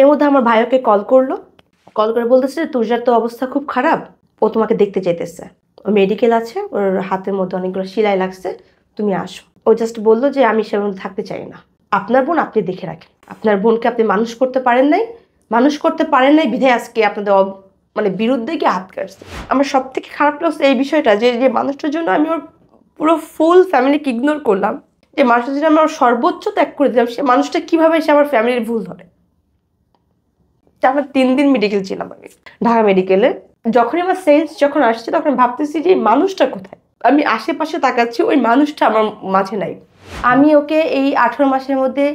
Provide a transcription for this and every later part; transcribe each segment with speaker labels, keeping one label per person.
Speaker 1: এর মধ্যে আমার ভাই ওকে কল করলো, কল করে বলতেছে তুষার তো অবস্থা খুব খারাপ, ও তোমাকে দেখতে চাইতেছে, ও মেডিকেল আছে, ওর হাতের মধ্যে অনেকগুলো সেলাই লাগছে, তুমি আসো। ও জাস্ট বললো যে আমি সেরকম থাকতে চাই না, আপনার বোন আপনি দেখে রাখেন, আপনার বোনকে আপনি মানুষ করতে পারেন নাই বিধায় আজকে আপনাদের মানে বিরুদ্ধে গিয়ে হাত কাটছে। আমার সব থেকে খারাপ লাগছে এই বিষয়টা যে মানুষটার জন্য আমি ওর পুরো ফুল ফ্যামিলিকে ইগনোর করলাম, যে মানুষটার জন্য আমি ওর সর্বোচ্চ ত্যাগ করে দিলাম, সে মানুষটা কিভাবে এসে আমার ফ্যামিলির ভুল ধরে। আমরা 3 দিন মেডিকেল ছিলাম আমি ঢাকা মেডিকেলে। যখনই আমার সেন্স যখন আসছে তখন ভাবতেছি যে মানুষটা কোথায়, আমি আশেপাশে তাকাচ্ছি, ওই মানুষটা আমার মাঝে নাই। আমি ওকে এই 18 মাসের মধ্যে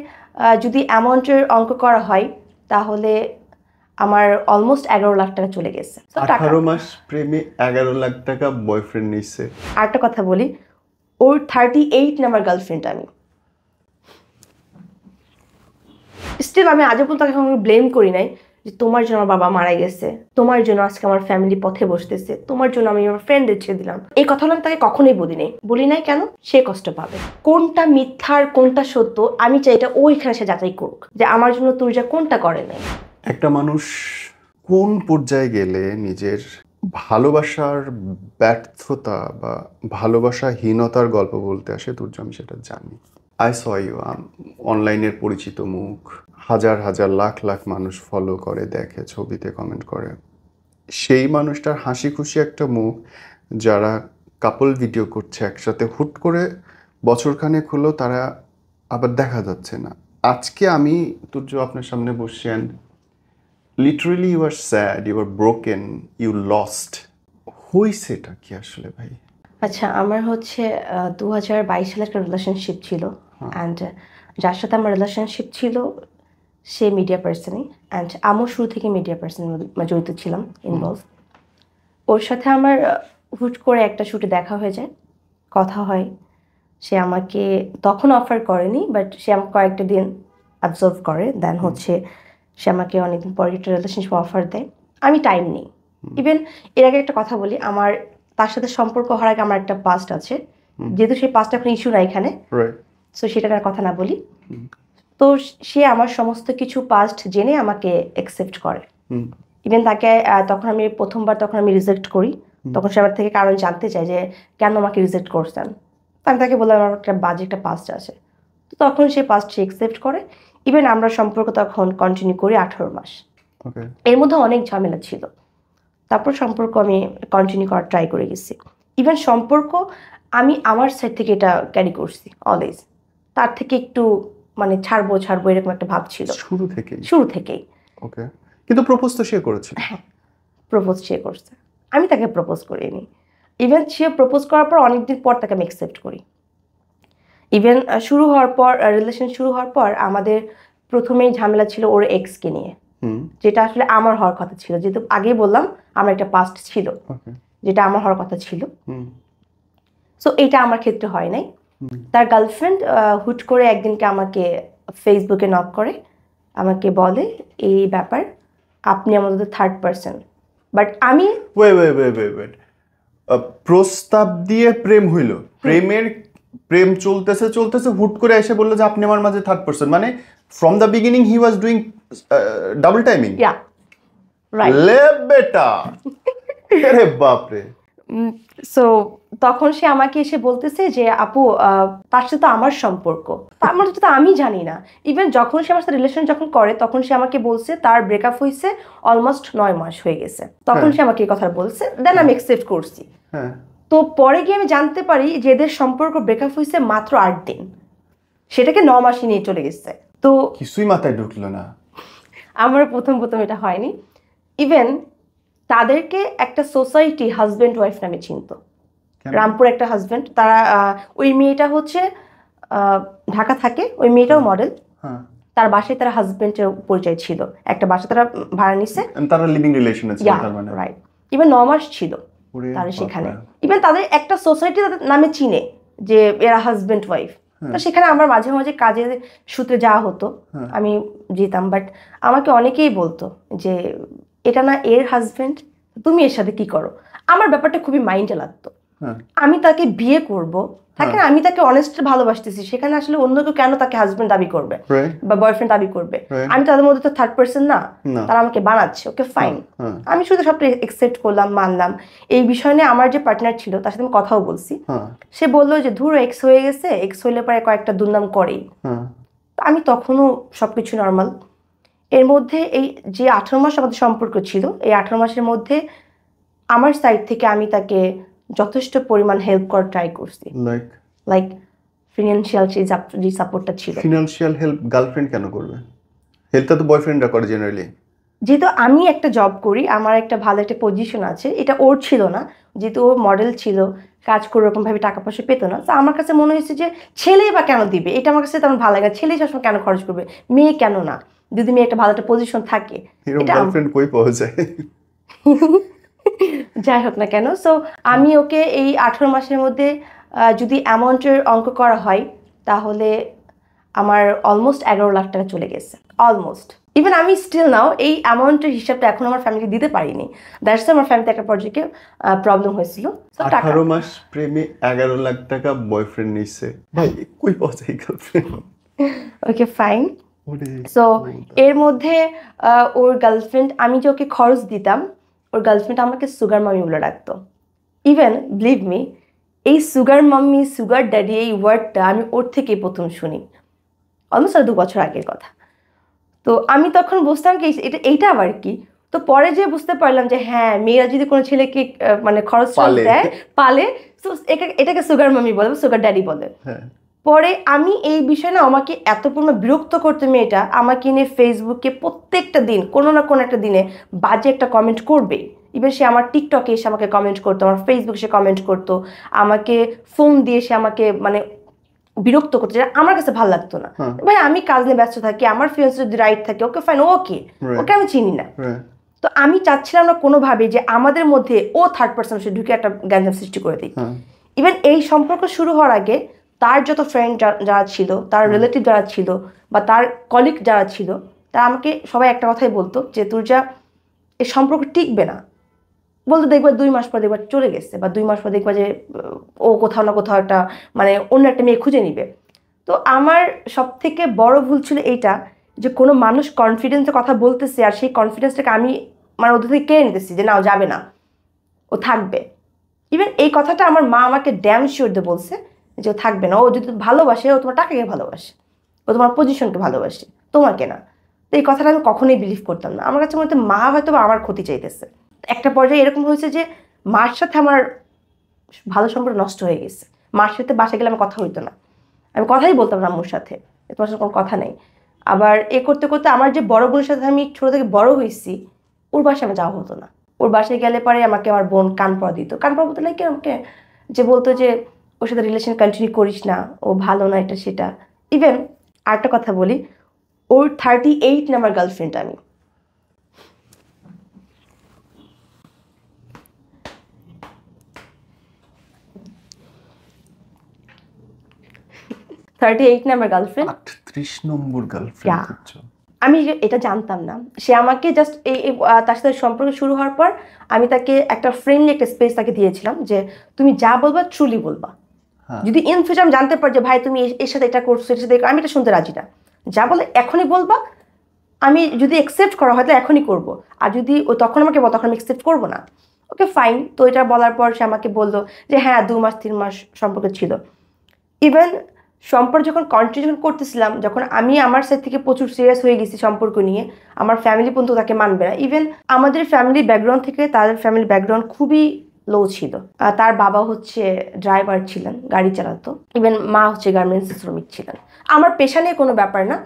Speaker 1: যদি অ্যামাউন্টের অঙ্ক করা হয় তাহলে আমার অলমোস্ট 11 লাখ টাকা চলে গেছে।
Speaker 2: 18 মাস প্রেমে 11 লাখ টাকা বয়ফ্রেন্ড নিচ্ছে।
Speaker 1: আরেকটা কথা বলি, ওর 38 নাম্বার গার্লফ্রেন্ড আমি। স্টিল আমি আজও পর্যন্ত তাকে ব্লেম করি নাই যে তোমার জন্য আমার বাবা মারা গেছে, তোমার জন্য আজকে আমার ফ্যামিলি পথে বসতেছে, তোমার জন্য আমি আমার ফ্রেন্ডদের ছেড়ে দিলাম। এই কথাগুলো আমি তাকে কখনোই বলি নাই কেন? সে কষ্ট পাবে। কোনটা মিথ্যার কোনটা সত্য আমি চাই এটা ওইখানে সে যাচাই করুক, যে আমার জন্য তুর্যা কোনটা করে নাই।
Speaker 2: একটা মানুষ কোন পর্যায়ে গেলে নিজের ভালোবাসার ব্যর্থতা বা ভালোবাসাহীনতার গল্প বলতে আসে তুর্য, আমি সেটা জানি। আই স ইউ, অনলাইনের পরিচিত মুখ, হাজার হাজার লাখ লাখ মানুষ ফলো করে, দেখে, ছবিতে কমেন্ট করে। সেই মানুষটার হাসি খুশি একটা মুখ, যারা কাপল ভিডিও করছে একসাথে, হুট করে বছরখানেক হলো তারা আবার দেখা যাচ্ছে না। আজকে আমি তুর্য আপনার সামনে বসছি, and literally you are sad, you are broken, you lost. হইছেটা কি আসলে ভাই?
Speaker 1: আচ্ছা, আমার হচ্ছে 2022 সালে একটা রিলেশনশিপ ছিল, অ্যান্ড যার সাথে আমার রিলেশনশিপ ছিল সে মিডিয়া পার্সনই, অ্যান্ড আমিও শুরু থেকে মিডিয়া পার্সন জড়িত ছিলাম, ইনভলভ। ওর সাথে আমার হুট করে একটা শুটে দেখা হয়ে যায়, কথা হয়। সে আমাকে তখন অফার করেনি, বাট সে আমাকে কয়েকটা দিন অবজার্ভ করে, দেন হচ্ছে সে আমাকে অনেকদিন পরে একটা রিলেশনশিপ অফার দেয়। আমি টাইম নিই। ইভেন এর আগে একটা কথা বলি, আমার তার সাথে সম্পর্ক হওয়ার আগে আমার একটা পাস্ট আছে, যেহেতু সেই পাস্ট এখন ইস্যু না এখানে, সো সেটার কথা না বলি। তো সে আমার সমস্ত কিছু পাস্ট জেনে আমাকে অ্যাকসেপ্ট করে। ইভেন তাকে তখন আমি রিজেক্ট করি, তখন সে আমার থেকে কারণ জানতে চায় যে কেন আমাকে রিজেক্ট করছেন। আমি তাকে বললাম আমার একটা বাজে একটা পাস্ট আছে, তো তখন সে পাস্ট সে অ্যাকসেপ্ট করে। ইভেন আমরা সম্পর্ক তখন কন্টিনিউ করি 18 মাস। এর মধ্যে অনেক ঝামেলা ছিল, তারপর সম্পর্ক আমি কন্টিনিউ করার ট্রাই করে গেছি। ইভেন সম্পর্ক আমি আমার সাইড থেকে এটা ক্যারি করছি অলওয়েজ, তার থেকে একটু মানে ছাড়বো এরকম একটা ভাব ছিল শুরু থেকেই।
Speaker 2: ওকে, কিন্তু প্রপোজ তো সে করেছে।
Speaker 1: হ্যাঁ, প্রপোজ সে করছে, আমি তাকে প্রপোজ করিনি। ইভেন সে প্রপোজ করার পর অনেকদিন পর তাকে আমি অ্যাকসেপ্ট করি। ইভেন রিলেশন শুরু হওয়ার পর আমাদের প্রথমেই ঝামেলা ছিল ওর এক্সকে নিয়ে, যেটা আসলে আমার হওয়ার কথা ছিল, যেহেতু আগেই বললাম আমার একটা পাস্ট ছিল, যেটা আমার হওয়ার কথা ছিল। সো এটা আমার ক্ষেত্রে হয় নাই। তার গার্লফ্রেন্ড হুট করে একদিনকে আমাকে ফেসবুকে নক করে, আমাকে বলে এই ব্যাপার, আপনি আমাদের থার্ড পার্সন। বাট আমি
Speaker 2: প্রস্তাব দিয়ে প্রেম হইল, প্রেম চলতেছে হুট করে এসে বললো যে আপনি আমার মাঝে থার্ড পার্সন, মানে from the beginning he was doing double timing. লে বেটা, আরে বাপ রে।
Speaker 1: সো তখন সে আমাকে এসে বলতেছে যে আপু তার সাথে আমার সম্পর্ক, তার মানে তো আমি জানি না। ইভেন যখন সে আমার সাথে রিলেশন যখন করে তখন সে আমাকে বলছে তার ব্রেকআপ হয়েছে অলমোস্ট 9 মাস হয়ে গেছে, তখন সে আমাকে এই কথা বলছে, দেন আমি অ্যাকসেপ্ট করছি। তো পরে গিয়ে আমি জানতে পারি যে এদের সম্পর্ক ব্রেকআপ হয়েছে মাত্র 8 দিন, সেটাকে 9 মাসে নিয়ে চলে গেছে। তো
Speaker 2: কিছুই মাথায় ঢুকলো না
Speaker 1: আমার প্রথম এটা হয়নি। ইভেন তাদেরকে একটা সোসাইটি হাজব্যান্ড ওয়াইফ নামে চিনত, রামপুর একটা হাজব্যান্ড, তারা ওই মেয়েটা হচ্ছে ঢাকা থাকে, ওই মেয়েটাও মডেল, তার বাসায় তারা হাজব্যান্ডের পরিচয় ছিল, একটা বাসা তারা ভাড়া নিছে,
Speaker 2: তারা লিভিং রিলেশন আছে তার মানে,
Speaker 1: রাইট। ইভেন 9 মাস ছিল তারা সেখানে। ইভেন তাদের একটা সোসাইটি তাদের নামে চিনে যে এরা হাজব্যান্ড ওয়াইফ। তো সেখানে আমার মাঝে মাঝে কাজের সূত্রে যাওয়া হতো, আমি যেতাম। বাট আমাকে অনেকেই বলতো যে এটা না এর হাজব্যান্ড, তুমি এর সাথে কি করো। আমার ব্যাপারটা খুবই মাইন্ডে লাগতো, আমি তাকে বিয়ে করব, থাকে না, আমি তাকে অনেস্টলি ভালোবাসতেছি, সেখানে আসলে অন্য কেউ কেন তাকে হাজবেন্ড দাবি করবে বা বয়ফ্রেন্ড দাবি করবে? আমি তাদের মধ্যে তো থার্ড পার্সন না, তারা আমাকে বানাচ্ছে। ওকে ফাইন, আমি শুধু সবটা একসেপ্ট করলাম, মানলাম। এই বিষয় নিয়ে আমার যে পার্টনার ছিল তার সাথে আমি কথাও বলছি। সে বললো যে ধুর, এক্স হয়ে গেছে, এক্স হইলে পরে কয়েকটা দুর্নাম করেই। আমি তখনও সবকিছু নর্মাল। এর মধ্যে এই যে 18 মাস আমাদের সম্পর্ক ছিল, এই 18 মাসের মধ্যে আমার সাইড থেকে আমি তাকে যথেষ্ট পরিমাণ হেল্প করার ট্রাই করছি। লাইক ফিনান্সিয়াল যে সাপোর্টটা ছিল।
Speaker 2: ফিনান্সিয়াল হেল্প গার্লফ্রেন্ড কেন করবে? হেল্পটা তো বয়ফ্রেন্ডরা করে জেনারেলি।
Speaker 1: যেহেতু আমি একটা জব করি, আমার একটা ভালো একটা পজিশন আছে, এটা ওর ছিল না। যেহেতু ও মডেল ছিল, কাজ করে ওরকমভাবে টাকা পয়সা পেতো না, তো আমার কাছে মনে হয়েছে যে ছেলেই বা কেন দিবে, এটা আমার কাছে তেমন ভালো লাগে না। ছেলেই সবসময় কেন খরচ করবে, মেয়ে কেন না? যদি মেয়ে একটা ভালো একটা পজিশন থাকে,
Speaker 2: এটা গার্লফ্রেন্ড কই পাওয়া যায়?
Speaker 1: যাই হোক না কেন, সো আমি ওকে এই 18 মাসের মধ্যে যদি অ্যামাউন্টের অঙ্ক করা হয়, তাহলে আমার অলমোস্ট 11 লাখ টাকা চলে গেছে। অলমোস্ট। ইভেন আমি স্টিল নাও এই অ্যামাউন্টের হিসাবটা এখন আমার ফ্যামিলি দিতে পারিনি। দ্যাটস আমার ফ্যামিলিতে একটা পর্যায়ে প্রবলেম হয়েছিল।
Speaker 2: 18 মাস প্রেমে 11 লাখ টাকা বয়ফ্রেন্ড নিছে, ভাই কই পাওয়া যায় গার্লফ্রেন্ড?
Speaker 1: Okay fine. সো এর মধ্যে ওর গার্লফ্রেন্ড, আমি যে ওকে খরচ দিতাম, ওর গার্লফ্রেন্ড আমাকে সুগার মামি বলে ডাকতো। ইভেন বিলিভ মি, এই সুগার মাম্মি, সুগার ড্যাডি, এই ওয়ার্ডটা আমি ওর থেকেই প্রথম শুনি, অলমোস্ট 2 বছর আগের কথা। তো আমি তখন বুঝতাম কি এইটা আবার কি। তো পরে যে বুঝতে পারলাম যে হ্যাঁ, মেয়েরা যদি কোনো ছেলেকে মানে খরচ দেয়, পালে, তো এটাকে সুগার মামি বলে, সুগার ড্যাডি বলে। পরে আমি এই বিষয়ে না, আমাকে এত পরিমাণ বিরক্ত করতে মেয়েটা, আমাকে নিয়ে ফেসবুকে প্রত্যেকটা দিন কোনো না কোনো একটা দিনে বাজে একটা কমেন্ট করবেই। ইভেন সে আমার টিকটকে এসে আমাকে কমেন্ট করতো, আমার ফেসবুকে সে কমেন্ট করতো, আমাকে ফোন দিয়ে সে আমাকে মানে বিরক্ত করতে, যেটা আমার কাছে ভালো লাগতো না। ভাই আমি কাজ নিয়ে ব্যস্ত থাকি, আমার ফিয়ান্স যদি রাইট থাকে, ওকে ফাইন, ওকে আমি চিনি না। তো আমি চাচ্ছিলাম না কোনোভাবে যে আমাদের মধ্যে ও থার্ড পার্সন সে ঢুকে একটা গ্যাঞ্জাম সৃষ্টি করে দিই। ইভেন এই সম্পর্ক শুরু হওয়ার আগে তার যত ফ্রেন্ড যারা ছিল, তার রিলেটিভ যারা ছিল, বা তার কলিগ যারা ছিল, তারা আমাকে সবাই একটা কথাই বলতো যে তোর যা এই সম্পর্ক টিকবে না। বলতো দেখবা 2 মাস পর দেখবা চলে গেছে, বা 2 মাস পর দেখবা যে ও কোথাও না কোথাও একটা মানে অন্য একটা মেয়ে খুঁজে নিবে। তো আমার সব থেকে বড় ভুল ছিল এইটা, যে কোনো মানুষ কনফিডেন্সের কথা বলতেছে, আর সেই কনফিডেন্সটাকে আমি মানে ওদের থেকে কেড়ে নিতেছি যে না, ও যাবে না, ও থাকবে। ইভেন এই কথাটা আমার মা আমাকে ড্যাম শিওর দিয়ে বলছে যে ও থাকবে না, ও যদি ভালোবাসে, ও তোমার টাকাকে ভালোবাসে, ও তোমার পজিশনকে ভালোবাসে, তোমাকে না। তো এই কথাটা আমি কখনোই বিলিভ করতাম না। আমার কাছে মনে হতো মা হয়তো আমার ক্ষতি চাইতেছে। একটা পর্যায়ে এরকম হয়েছে যে মার সাথে আমার ভালো সম্পর্ক নষ্ট হয়ে গেছে। মার সাথে বাসা গেলে আমার কথা হইতো না, আমি কথাই বলতাম না আম্মুর সাথে, তোমার সাথে কোনো কথা নেই। আবার এ করতে করতে আমার যে বড় বোনের সাথে আমি ছোটো থেকে বড় হয়েছি, ওর বাসায় আমার যাওয়া হতো না। ওর বাসায় গেলে পরে আমাকে আমার বোন কান পড়া দিত। কান পড়া বলতে লাগে আমাকে, যে বলতো যে ওর সাথে রিলেশন কন্টিনিউ করিস না, ও ভালো না, এটা সেটা। ইভেন আরেকটা কথা বলি, ওর 38 নাম্বার গার্লফ্রেন্ড আমি। নাম্বার গার্লফ্রেন্ড,
Speaker 2: 38 নম্বর গার্লফ্রেন্ড।
Speaker 1: আমি এটা জানতাম না। সে আমাকে জাস্ট তার সাথে সম্পর্ক শুরু হওয়ার পর আমি তাকে একটা ফ্রেন্ডলি একটা স্পেস তাকে দিয়েছিলাম, যে তুমি যা বলবা ট্রুলি বলবা। যদি ইন ফিউচার আমি জানতে পারি যে ভাই তুমি এর সাথে এটা করছো, এর সাথে, আমি এটা শুনতে রাজি না। যা বলে এখনই বলবা, আমি যদি অ্যাকসেপ্ট করা হয় তো এখনই করবো, আর যদি ও তখন আমাকে বল তখন আমি অ্যাকসেপ্ট করবো না। Okay fine. তো এটা বলার পর সে আমাকে বললো যে হ্যাঁ 2 মাস 3 মাস সম্পর্ক ছিল। ইভেন সম্পর্ক যখন কন্টিনিউ করতেছিলাম, যখন আমি আমার সাইড থেকে প্রচুর সিরিয়াস হয়ে গেছি সম্পর্ক নিয়ে, আমার ফ্যামিলি পর্যন্ত তাকে মানবে না। ইভেন আমাদের ফ্যামিলি ব্যাকগ্রাউন্ড থেকে তাদের ফ্যামিলি ব্যাকগ্রাউন্ড খুবই লো ছিল। তার বাবা হচ্ছে ড্রাইভার ছিলেন, গাড়ি চালাতো। ইভেন মা হচ্ছে গার্মেন্টস শ্রমিক ছিলেন। আমার পেশা নিয়ে কোনো ব্যাপার না,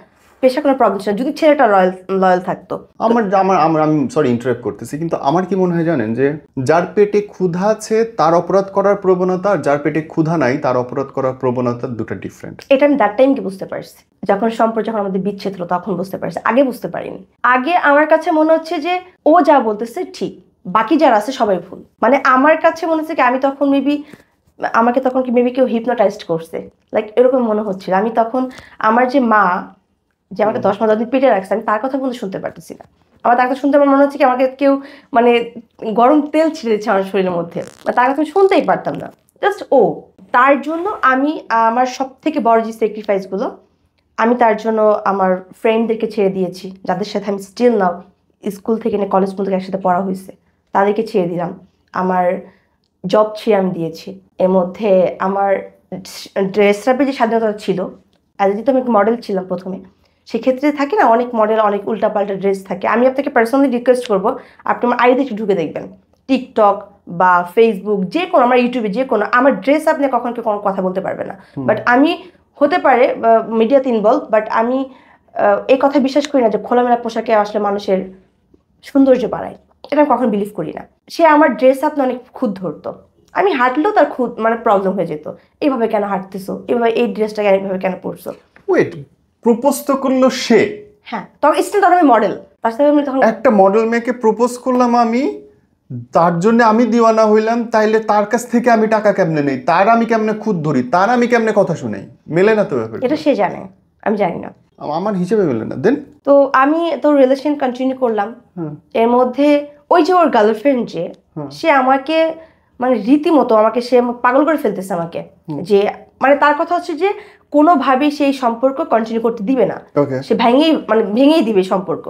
Speaker 1: পেশা কোনো প্রবলেম ছিল যদি ছেলেটা লয়াল থাকতো।
Speaker 2: আমি সরি ইন্টারাপ্ট করতেছি, কিন্তু আমার কি মনে হয় জানেন, যে যার পেটে ক্ষুধা আছে তার অপরাধ করার প্রবণতা, আর যার পেটে ক্ষুধা নাই তার অপরাধ করার প্রবণতা দুটো ডিফারেন্ট।
Speaker 1: এটা আমি দ্যাট টাইম কি বুঝতে পারছি, যখন আমাদের বিচ্ছেদ হলো তখন বুঝতে পারছি, আগে বুঝতে পারিনি। আগে আমার কাছে মনে হচ্ছে যে ও যা বলতেছে ঠিক, বাকি যারা আছে সবাই ভুল। মানে আমার কাছে মনে হচ্ছে কি আমি তখন আমাকে তখন কি মেবি কেউ হিপনোটাইজড করছে, লাইক এরকম মনে হচ্ছিল। আমি তখন আমার যে মা, যে আমাকে 10 মাস দিন পেটে রাখছে, আমি তার কথা কিন্তু শুনতে পারতেছি না। আমার তার কথা শুনতে আমার মনে হচ্ছে কি আমাকে কেউ মানে গরম তেল ছিঁড়ে দিচ্ছে আমার শরীরের মধ্যে, তার কথা আমি শুনতেই পারতাম না। জাস্ট ও তার জন্য আমি আমার সব থেকে বড় যে স্যাক্রিফাইসগুলো আমি তার জন্য আমার ফ্রেন্ডদেরকে ছেড়ে দিয়েছি, যাদের সাথে আমি স্টিল নাও স্কুল থেকে না কলেজ পর্যন্ত একসাথে পড়া হয়েছে, তাদেরকে ছেড়ে দিলাম। আমার জব ছেড়ে আমি দিয়েছি। এর মধ্যে আমার ড্রেসআপের যে স্বাধীনতা ছিল, অ্যাজ যেহেতু আমি মডেল ছিলাম প্রথমে, সেক্ষেত্রে থাকে না অনেক মডেল অনেক উল্টাপাল্টা ড্রেস থাকে। আমি আপনাকে পার্সোনালি রিকোয়েস্ট করবো আপনি আমার আইডিতে একটু ঢুকে দেখবেন, টিকটক বা ফেসবুক যে কোনো, আমার ইউটিউবে যে কোনো, আমার ড্রেস আপনি কখনো কেউ কোনো কথা বলতে পারবে না। বাট আমি হতে পারে মিডিয়াতে ইনভলভ, বাট আমি এই কথা বিশ্বাস করি না যে খোলামেলা পোশাকে আসলে মানুষের সৌন্দর্য বাড়ায়, এটা আমি কখনো বিলিভ করি না। সে আমার ড্রেস আপ অনেক খুদ ধরতো, আমি হাঁটলেও তার খুদ মানে প্রবলেম হয়ে যেত, এইভাবে কেন হাঁটতেছো, এইভাবে এই ড্রেসটা এইভাবে কেন পরছো।
Speaker 2: ওয়েট, প্রপোজ তো করলো সে?
Speaker 1: হ্যাঁ, তখন স্টিল তখন আমি মডেল, তার সাথে আমি তখন
Speaker 2: একটা মডেল মেয়েকে প্রপোজ করলাম আমি, তার জন্য আমি দিওয়ানা হইলাম, তাইলে তার কাছ থেকে আমি টাকা কেমনে নেই, তার আমি কেমনে খুদ ধরি, তার আমি কেমনে কথা শুনাই? মেলে না তো ব্যাপার।
Speaker 1: এটা সে জানে, আমি জানি না।
Speaker 2: আমার হিসেবে মেলে না। দেন
Speaker 1: তো আমি তো রিলেশন কন্টিনিউ করলাম। এর মধ্যে ওই যে ওর গার্লফ্রেন্ড যে, সে আমাকে মানে রীতিমতো আমাকে সে পাগল করে ফেলতেছে আমাকে, যে মানে তার কথা হচ্ছে যে কোনোভাবেই সেই সম্পর্ক কন্টিনিউ করতে দিবে না, সে ভেঙেই দিবে সম্পর্ক।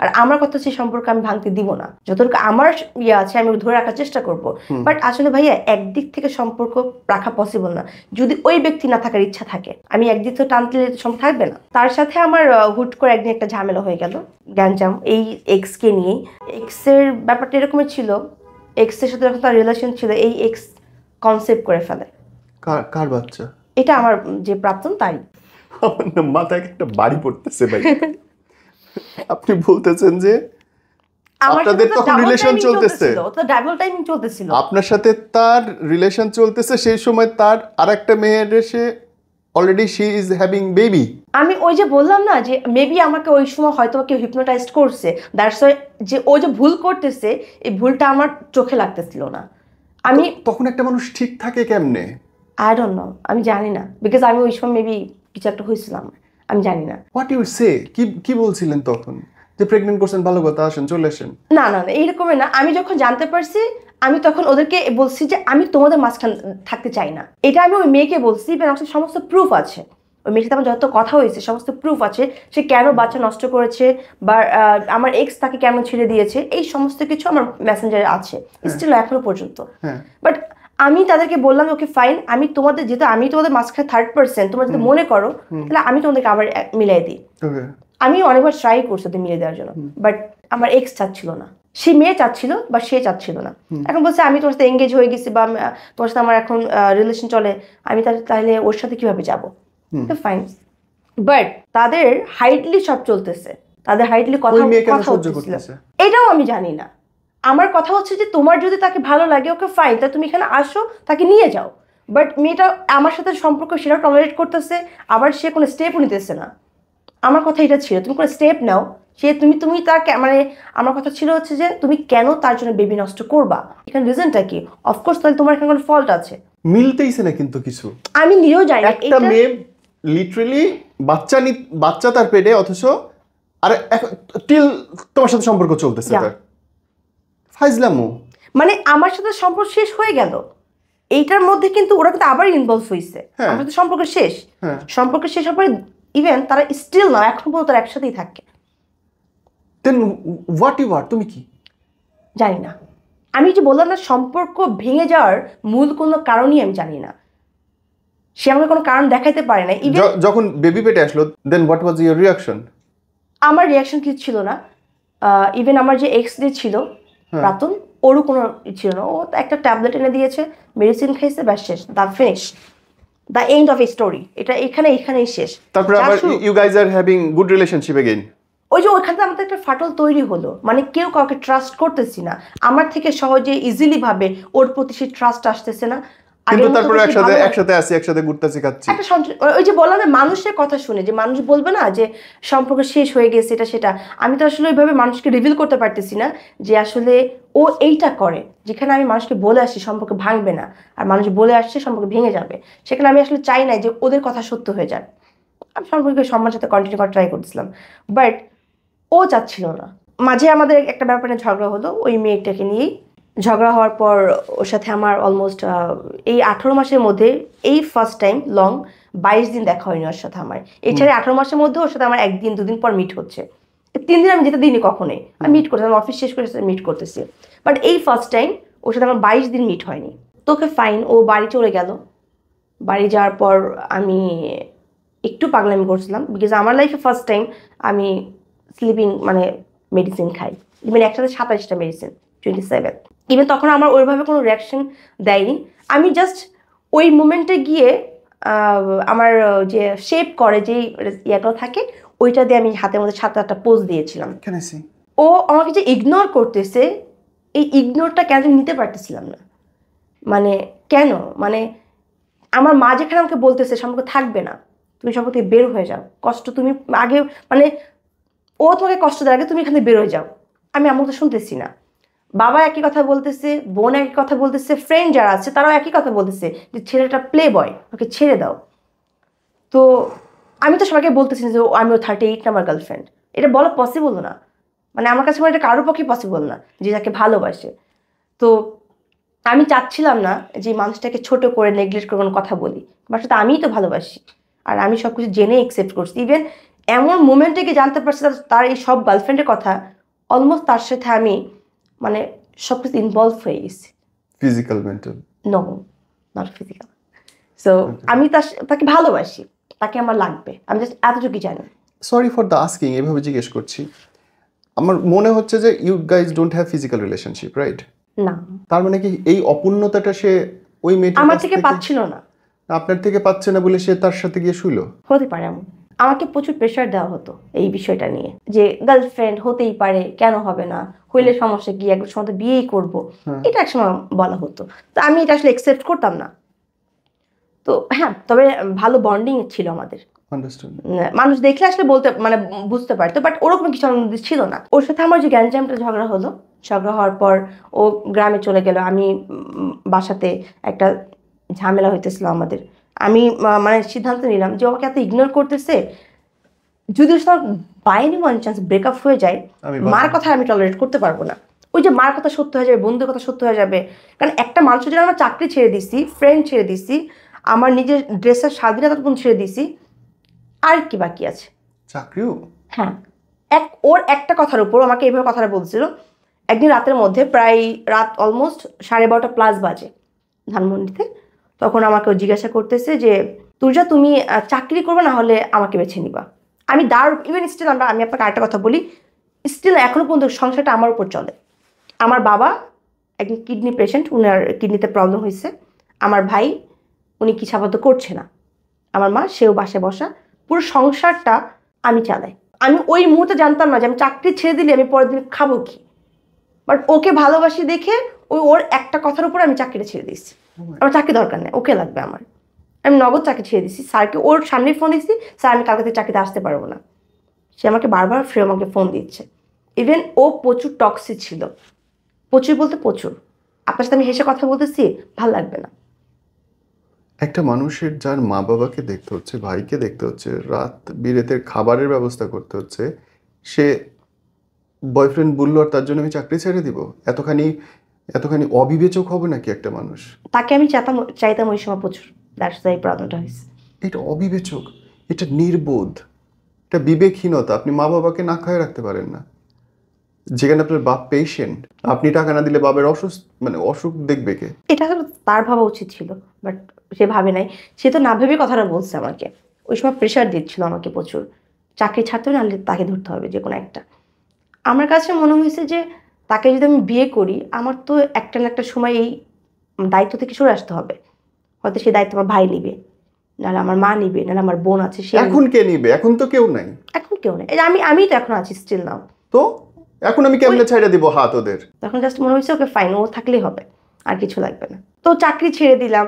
Speaker 1: আর আমার কথা হচ্ছে সম্পর্ক আমি ভাঙতে দিব না, যতটুকু আমার ইয়ে আছে আমি ধরে রাখার চেষ্টা করব। বাট আসলে ভাইয়া একদিক থেকে সম্পর্ক রাখা পসিবল না যদি ওই ব্যক্তি না থাকার ইচ্ছা থাকে। আমি একদিক তো টানতে সম্পর্ক থাকবে না। তার সাথে আমার হুট করে একদিন একটা ঝামেলা হয়ে গেল, গ্যাঞ্জাম, এই এক্সকে নিয়েই। এক্সের ব্যাপারটা এরকমই ছিল, এক্সের সাথে যখন তার রিলেশন ছিল, এই এক্স কনসেপ্ট করে ফেলে।
Speaker 2: কার বাচ্চা?
Speaker 1: এটা আমার যে প্রাক্তন তারই।
Speaker 2: আমার না মাথায় একটা বাড়ি পড়তেছে ভাই। আপনি বলতেছেন যে আপনাদের তখন রিলেশন চলতেছে,
Speaker 1: ডাবল টাইমিং চলতেছিল,
Speaker 2: আপনার সাথে তার রিলেশন চলতেছে, সেই সময় তার আরেকটা মেয়ের এসে already she is having baby.
Speaker 1: আমি ওই যে বললাম না যে মেবি আমাকে ওই সময় হয়তো কেউ হিপনোটাইজড করছে, দ্যাটস ওয়াই যে ও যে ভুল করতেছে এই ভুলটা আমার চোখে লাগতেছিল না। আমি
Speaker 2: তখন একটা মানুষ ঠিক থাকে কেমনে?
Speaker 1: আই ডোন্ট নো, আমি জানি না, বিকজ আমি ওই সময় মেবি কিছু একটা হয়েছিলাম, আমি জানি না।
Speaker 2: হোয়াট ইউ সে, কি বলছিলেন তখন? যে প্রেগনেন্ট করছেন, ভালো কথা, আসেন চলে আসেন?
Speaker 1: না না না, এইরকমই না। আমি যখন জানতে পারছি আমি তখন ওদেরকে বলছি যে আমি তোমাদের মাঝখানে থাকতে চাই না, এটা আমি ওই মেয়েকে বলছি। আমার সমস্ত প্রুফ আছে, ওই মেয়ের সাথে আমার যত কথা হয়েছে সমস্ত প্রুফ আছে, সে কেন বাচ্চা নষ্ট করেছে বা আমার এক্স তাকে কেন ছেড়ে দিয়েছে, এই সমস্ত কিছু আমার মেসেঞ্জারে আছে স্টিল এখনো পর্যন্ত। বাট আমি তাদেরকে বললাম ওকে ফাইন, আমি তোমাদের যেহেতু আমি তোমাদের মাঝখানে থার্ড পার্সন, তোমরা যদি মনে করো তাহলে আমি তোমাদেরকে আবার মিলাই দিই। আমি অনেকবার ট্রাই করছি ওদের মিলিয়ে দেওয়ার জন্য, বাট আমার এক্স চাচ্ছিল না, সে মেয়ে চাচ্ছিল বা সে চাচ্ছিল না। এখন বলছে আমি তোমার সাথে এঙ্গেজ হয়ে গেছি বা তোমার সাথে আমার এখন রিলেশন চলে, আমি তাহলে ওর সাথে কিভাবে যাবো? ফাইন, বাট তাদের হাইটলি সব চলতেছে, তাদের হাইটলি কথা হচ্ছে, এটাও আমি জানি না। আমার কথা হচ্ছে যে তোমার যদি তাকে ভালো লাগে ওকে ফাইন, তা তুমি এখানে আসো, তাকে নিয়ে যাও। বাট মেয়েটা আমার সাথে সম্পর্ক সেটা টলারেট করতেছে, আবার সে কোনো স্টেপও নিতেছে না। আমার কথা এটা ছিল তুমি কোনো স্টেপ নাও, সে তুমি তার মানে আমার কথা ছিল হচ্ছে যে তুমি কেন তার জন্য বেবি নষ্ট করবা, এখানে রিজনটা কি? অফকোর্স তাহলে তোমার এখানে কোনো ফল্ট আছে।
Speaker 2: মিলতেইছে না কিন্তু কিছু।
Speaker 1: আমি নিজেও জানি না,
Speaker 2: একটা মেয়ে লিটারালি বাচ্চা তার পেটে, অথচ আর টিল তোমার সাথে সম্পর্ক চলতেছে তার। ফাইজলামো
Speaker 1: মানে আমার সাথে সম্পর্ক শেষ হয়ে গেল, এইটার মধ্যে কিন্তু ওরা কিন্তু আবার ইনভলভ হয়েছে। আমার সাথে সম্পর্ক শেষ, সম্পর্ক শেষ হওয়ার পরে ইভেন তারা স্টিল না এখন পর্যন্ত তারা একসাথেই থাকে।
Speaker 2: দেন হোয়াট ইউ আর, তুমি কি?
Speaker 1: জানি না, আমি যে বললাম না সম্পর্ক ভেঙে যাওয়ার মূল কোনো কারণই আমি জানি না, সে আমাকে কোনো কারণ দেখাইতে পারে না।
Speaker 2: যখন বেবি পেটে আসলো দেন হোয়াট ওয়াজ ইওর রিঅ্যাকশন?
Speaker 1: আমার রিঅ্যাকশন কিছু ছিল না। ইভেন আমার যে এক্স যে ছিল প্রাক্তন, ওরও কোনো ছিল না। ও একটা ট্যাবলেট এনে দিয়েছে, মেডিসিন খাইছে, ব্যাস শেষ, the finish, the end of a story. এটা এখানেই শেষ।
Speaker 2: তারপর আবার you guys are having good relationship again.
Speaker 1: ওই যে ওইখানে আমাদের একটা ফাটল তৈরি হলো, মানে কেউ কাউকে ট্রাস্ট করতেছি না। আমার থেকে সহজে ইজিলি ভাবে ওর প্রতি সেই ট্রাস্ট আসতেছে না।
Speaker 2: কিন্তু তারপরে একসাথে আসি, একসাথে ঘুরতেছি, খাচ্ছি।
Speaker 1: ওই যে বললাম না মানুষের কথা শুনে, যে মানুষ বলবে না যে সম্পর্ক শেষ হয়ে গেছে এটা সেটা, আমি তো আসলে ওইভাবে মানুষকে রিভিল করতে পারতেছি না যে আসলে ও এইটা করে। যেখানে আমি মানুষকে বলে আসছি সম্পর্ক ভাঙবে না, আর মানুষ বলে আসছে সম্পর্ক ভেঙে যাবে, সেখানে আমি আসলে চাই না যে ওদের কথা সত্য হয়ে যাক। আমি সম্পর্কে সম্মানের সাথে কন্টিনিউ করার ট্রাই করতেছিলাম, বাট ও চাচ্ছিল না। মাঝে আমাদের একটা ব্যাপারে ঝগড়া হলো ওই মেয়েটাকে নিয়েই, ঝগড়া হওয়ার পর ওর সাথে আমার অলমোস্ট এই 18 মাসের মধ্যে এই ফার্স্ট টাইম লং 22 দিন দেখা হয়নি ওর সাথে আমার। এছাড়া 18 মাসের মধ্যে ওর সাথে আমার একদিন দুদিন পর মিট হচ্ছে, 3 দিন আমি যেতে দিইনি কখনোই। আমি মিট করতেছি, আমি অফিস শেষ করে মিট করতেছি, বাট এই ফার্স্ট টাইম ওর সাথে আমার 22 দিন মিট হয়নি। তোকে ফাইন, ও বাড়ি চলে গেল। বাড়ি যাওয়ার পর আমি একটু পাগলামি করছিলাম, বিকজ আমার লাইফে ফার্স্ট টাইম আমি স্লিপিং মানে মেডিসিন খাই, ইভেন একসাথে 27টা মেডিসিন, 27। ইভেন তখন আমার ওইভাবে কোনো রিয়াকশন দেয়নি। আমি জাস্ট ওই মুমেন্টে গিয়ে আমার যে শেপ করে যেই ইয়েগুলো থাকে ওইটা দিয়ে আমি হাতের মধ্যে 7-8টা পোজ দিয়েছিলাম। ও আমাকে যে ইগনোর করতেছে, এই ইগনোরটা কেন আমি নিতে পারতেছিলাম না। মানে কেন, মানে আমার মা যেখানে আমাকে বলতেছে সম্পর্ক থাকবে না, তুমি সম্পর্ক থেকে বের হয়ে যাও, কষ্ট তুমি আগে মানে ও তোমাকে কষ্ট দেয় আগে, তুমি এখানে বের হয়ে যাও। আমি আমার তো শুনতেছি না। বাবা একই কথা বলতেছে, বোন একই কথা বলতেছে, ফ্রেন্ড যারা আছে তারাও একই কথা বলতেছে যে ছেলেটা প্লে বয়, ওকে ছেড়ে দাও। তো আমি তো সবাইকে বলতেছি যে আমি ও 38 নাম্বার গার্লফ্রেন্ড, এটা বলা পসিবল না। মানে আমার কাছে এটা কারোর পক্ষে পসিবল না যে যাকে ভালোবাসে। তো আমি চাচ্ছিলাম না যে মানুষটাকে ছোট করে নেগলেক্ট করে কোনো কথা বলি, আমার সাথে আমিই তো ভালোবাসি, আর আমি সব কিছু জেনে অ্যাকসেপ্ট করছি। ইভেন এমন মোমেন্টে গিয়ে জানতে পারছি তার এই সব গার্লফ্রেন্ডের কথা, অলমোস্ট তার সাথে আমি মানে সব কিছু ইনভলভ হয়ে গেছি।
Speaker 2: Physical, mental?
Speaker 1: No, not physical. So আমি তাকে ভালোবাসি, তাকে আমার লাগবে, আমি জাস্ট এতটুকুই জানি।
Speaker 2: সরি ফর দ্য আস্কিং, এভাবে জিজ্ঞেস করছি। আমার মনে হচ্ছে যে you guys don't have physical relationship, right?
Speaker 1: না।
Speaker 2: তার মানে কি এই অপূর্ণতাটা সে ওই মেয়েটার
Speaker 1: আমার থেকে পাচ্ছিল না?
Speaker 2: আপনার থেকে পাচ্ছে না বলে সে তার সাথে গিয়ে শুইলো?
Speaker 1: হতে পারে এমন। আমাকে প্রচুর প্রেশার দেওয়া হতো এই বিষয়টা নিয়ে, যে গার্লফ্রেন্ড হতেই পারে, কেন হবে না, হইলে সমস্যা কি, একবার সময় তো বিয়েই করবো, এটা একসময় বলা হতো। তো আমি এটা আসলে অ্যাকসেপ্ট করতাম না। তো হ্যাঁ, তবে ভালো বন্ডিং ছিল আমাদের। মানুষ দেখলে আসলে বলতে মানে বুঝতে পারতো, বাট ওরকম কিছু আমাদের ছিল না। ওর সাথে আমার যে গ্যাঞ্জামটা ঝগড়া হলো, ঝগড়া হওয়ার পর ও গ্রামে চলে গেল, আমি বাসাতে একটা ঝামেলা হইতেছিল আমাদের। আমি মানে সিদ্ধান্ত নিলাম যে আমাকে এত ইগনোর করতেছে, যদি by any one chance breakup হয়ে যায়, মার কথা আমি টলারেট করতে পারবো না। ওই যে মার কথা সত্য হয়ে যাবে, বন্ধুর কথা সত্য হয়ে যাবে। কারণ একটা মানুষের জন্য আমার চাকরি ছেড়ে দিছি, ফ্রেন্ড ছেড়ে দিছি, আমার নিজের ড্রেসের স্বাধীনতা ছেড়ে দিছি, আর কি বাকি আছে?
Speaker 2: চাকরিও? হ্যাঁ।
Speaker 1: ওর একটা কথার উপর আমাকে এইভাবে কথাটা বলছিল। একদিন রাতের মধ্যে, প্রায় রাত অলমোস্ট 12:30 প্লাস বাজে ধানমন্ডিতে, তখন আমাকে জিজ্ঞাসা করতেছে যে তুর্যা তুমি চাকরি করবে না হলে আমাকে বেছে নিবা। আমি ইভেন স্টিল আমি আপনাকে আরেকটা কথা বলি, স্টিল এখনো পর্যন্ত সংসারটা আমার উপর চলে। আমার বাবা একজন কিডনি পেশেন্ট, উনার কিডনিতে প্রবলেম হয়েছে। আমার ভাই, উনি কিছু আপাতত করছে না। আমার মা, সেও বাসায় বসা, পুরো সংসারটা আমি চালাই। আমি ওই মুহূর্তে জানতাম না যে আমি চাকরি ছেড়ে দিলে আমি পরের দিন খাবো কি, বাট ওকে ভালোবাসি দেখে ওর একটা কথার উপর আমি চাকরিটা ছেড়ে দিচ্ছি। আমার চাকরি দরকার নেই, ওকে লাগবে আমার। আমি নগদ চাকরি ছেড়ে দিচ্ছি। স্যারকে ওর সামনে ফোন দিচ্ছি, স্যার আমি কালকে থেকে চাকরিতে আসতে পারবো না। সে আমাকে বারবার আমাকে ফোন দিচ্ছে। ইভেন ও প্রচুর টক্সিক ছিল, প্রচুর বলতে প্রচুর। আপনার সাথে আমি হেসে কথা বলতেছি, ভাল লাগবে না।
Speaker 2: একটা মানুষের যার মা বাবাকে দেখতে হচ্ছে, ভাইকে দেখতে হচ্ছে, রাত বিরেতের খাবারের ব্যবস্থা করতে হচ্ছে, সে বয়ফ্রেন্ড বললো আর তার জন্য আমি চাকরি ছেড়ে দিব? এতখানি অবিবেচক হবে নাকি একটা মানুষ?
Speaker 1: তাকে আমি চাইতাম ওই সময় প্রচুর, দ্যাটস ওয়াই প্রবলেমটা হয়েছে।
Speaker 2: এটা অবিবেচক, এটা নির্বোধ, এটা বিবেকহীনতা। আপনি মা বাবাকে না খায় রাখতে পারেন না। যেখানে আপনার বাপ পেশেন্ট, আপনি টাকা না দিলে বাবার অসুখ দেখবে কে?
Speaker 1: এটা তার ভাবা উচিত ছিল, বাট সে ভাবে নাই। সে তো না ভেবে কথাটা বলছে আমাকে। ওই সময় প্রেশার দিচ্ছিল আমাকে প্রচুর, চাকরি ছাড়তে হবে নাহলে তাকে ধরতে হবে যে কোনো একটা। আমার কাছে মনে হয়েছে যে তাকে যদি আমি বিয়ে করি, আমার তো একটা না একটা সময় এই দায়িত্ব থেকে সরে আসতে হবে। হয়তো সেই দায়িত্ব আমার ভাই নিবে, নাহলে আমার মা নিবে, নাহলে আমার বোন আছে। সে
Speaker 2: এখন কে নিবে? এখন তো কেউ নাই।
Speaker 1: এখন কেউ নেই, আমি তো এখন আছি স্টিল নাও।
Speaker 2: তো এখন আমি কেমনে ছাইড়া দিব হাত ওদের?
Speaker 1: তখন জাস্ট মনে হয়েছে ওকে ফাইন, ও থাকলেই হবে, আর কিছু লাগবে না। তো চাকরি ছেড়ে দিলাম।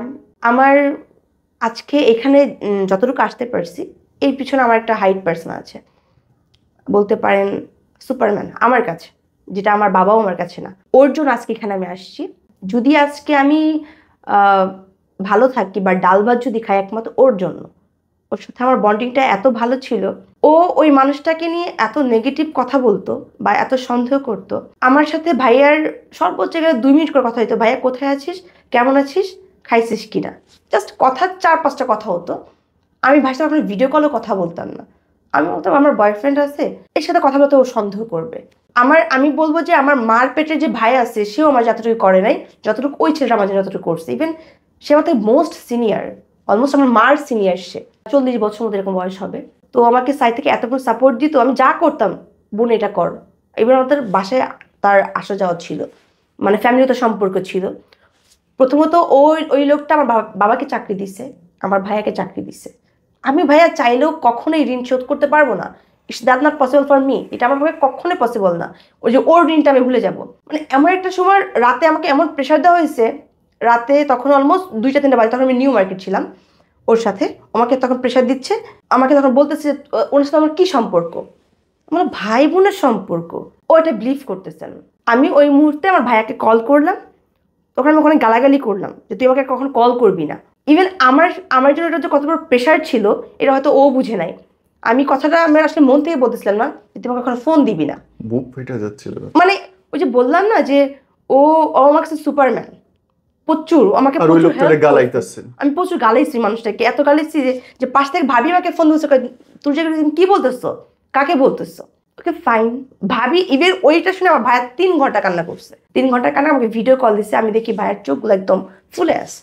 Speaker 1: আমার আজকে এখানে যতটুকু আসতে পারছি, এর পিছনে আমার একটা হাইট পার্সন আছে, বলতে পারেন সুপারম্যান আমার কাছে, যেটা আমার বাবাও আমার কাছে না। ওর জন্য আজকে এখানে আমি আসছি। যদি আজকে আমি ভালো থাকি বা ডাল ভাত যদি খাই, একমাত্র ওর জন্য। ওর সাথে আমার বন্ডিংটা এত ভালো ছিল, ও ওই মানুষটাকে নিয়ে এত নেগেটিভ কথা বলতো বা এত সন্দেহ করতো। আমার সাথে ভাইয়ার সর্বোচ্চ জায়গায় 2 মিনিট করে কথা হতো, ভাইয়া কোথায় আছিস, কেমন আছিস, খাইছিস কিনা, জাস্ট কথা 4-5টা কথা হতো। আমি ভাইয়ের সাথে ভিডিও কলও কথা বলতাম না। আমি বলতাম আমার বয়ফ্রেন্ড আছে, এর সাথে কথা বলতে ও সন্দেহ করবে। আমি বলবো যে আমার মার পেটে যে ভাই আছে সেও আমার যতটুকু করে নাই যতটুকু ওই ছেলেটা আমার জন্য যতটুকু করছে। ইভেন সে আমার থেকে মোস্ট সিনিয়র, অলমোস্ট আমার মার সিনিয়র, সে 40 বছর মতো এরকম বয়স হবে। তো আমাকে সাইড থেকে এতক্ষণ সাপোর্ট দিত, আমি যা করতাম বোন এটা কর। এবার আমাদের বাসায় তার আসা যাওয়া ছিল, মানে ফ্যামিলিগত সম্পর্ক ছিল। প্রথমত ওই লোকটা আমার বাবাকে চাকরি দিছে, আমার ভাইয়াকে চাকরি দিছে। আমি ভাইয়া চাইলেও কখনোই ঋণ শোধ করতে পারবো না। It's that not possible for me, এটা আমার পক্ষে কখনোই পসিবল না। ওই যে ওর ঋণটা আমি ভুলে যাব, মানে এমন একটা সময় রাতে আমাকে এমন প্রেশার দেওয়া হয়েছে। রাতে তখন অলমোস্ট 2টা-3টা বাজে, তখন আমি নিউ মার্কেট ছিলাম ওর সাথে। আমাকে তখন প্রেশার দিচ্ছে, আমাকে তখন বলতেছে ওর সাথে আমার কী সম্পর্ক, আমার ভাই বোনের সম্পর্ক। ও এটা বিলিভ করতেছেন। আমি ওই মুহূর্তে আমার ভাইয়াকে কল করলাম, তখন আমি ওখানে গালাগালি করলাম যে তুই আমাকে কখন কল করবি না। ইভেন আমার জন্য এটা যে কত বড় প্রেশার ছিল এটা হয়তো ও বুঝে নাই। আমি কথাটা আমি আসলে মন থেকে বলতেছিলাম না যে তুই আমাকে কখনো ফোন দিবি না।
Speaker 2: বুক ফেটে যাচ্ছিল।
Speaker 1: মানে ওই যে বললাম না যে ও আমার কাছে সুপারম্যান, প্রচুর আমাকে
Speaker 2: আর ওই
Speaker 1: প্রচুর
Speaker 2: লোকটারে
Speaker 1: হেল্প
Speaker 2: গালাইতেছেন।
Speaker 1: আমি প্রচুর গালাইছি মানুষটাকে, এত গালাইছি যে পাশ থেকে ভাবি আমাকে ফোন দিচ্ছে, তুই যে কি বলতেছো, কাকে বলতেছো। ওকে ফাইন, ভাবি ইভেন ওইটা শুনে আমার ভাইয়ের 3 ঘন্টা কান্না করছে। 3 ঘন্টা কান্না, আমাকে ভিডিও কল দিচ্ছে, আমি দেখি ভাইয়ের চোখগুলো একদম ফুলে আসে।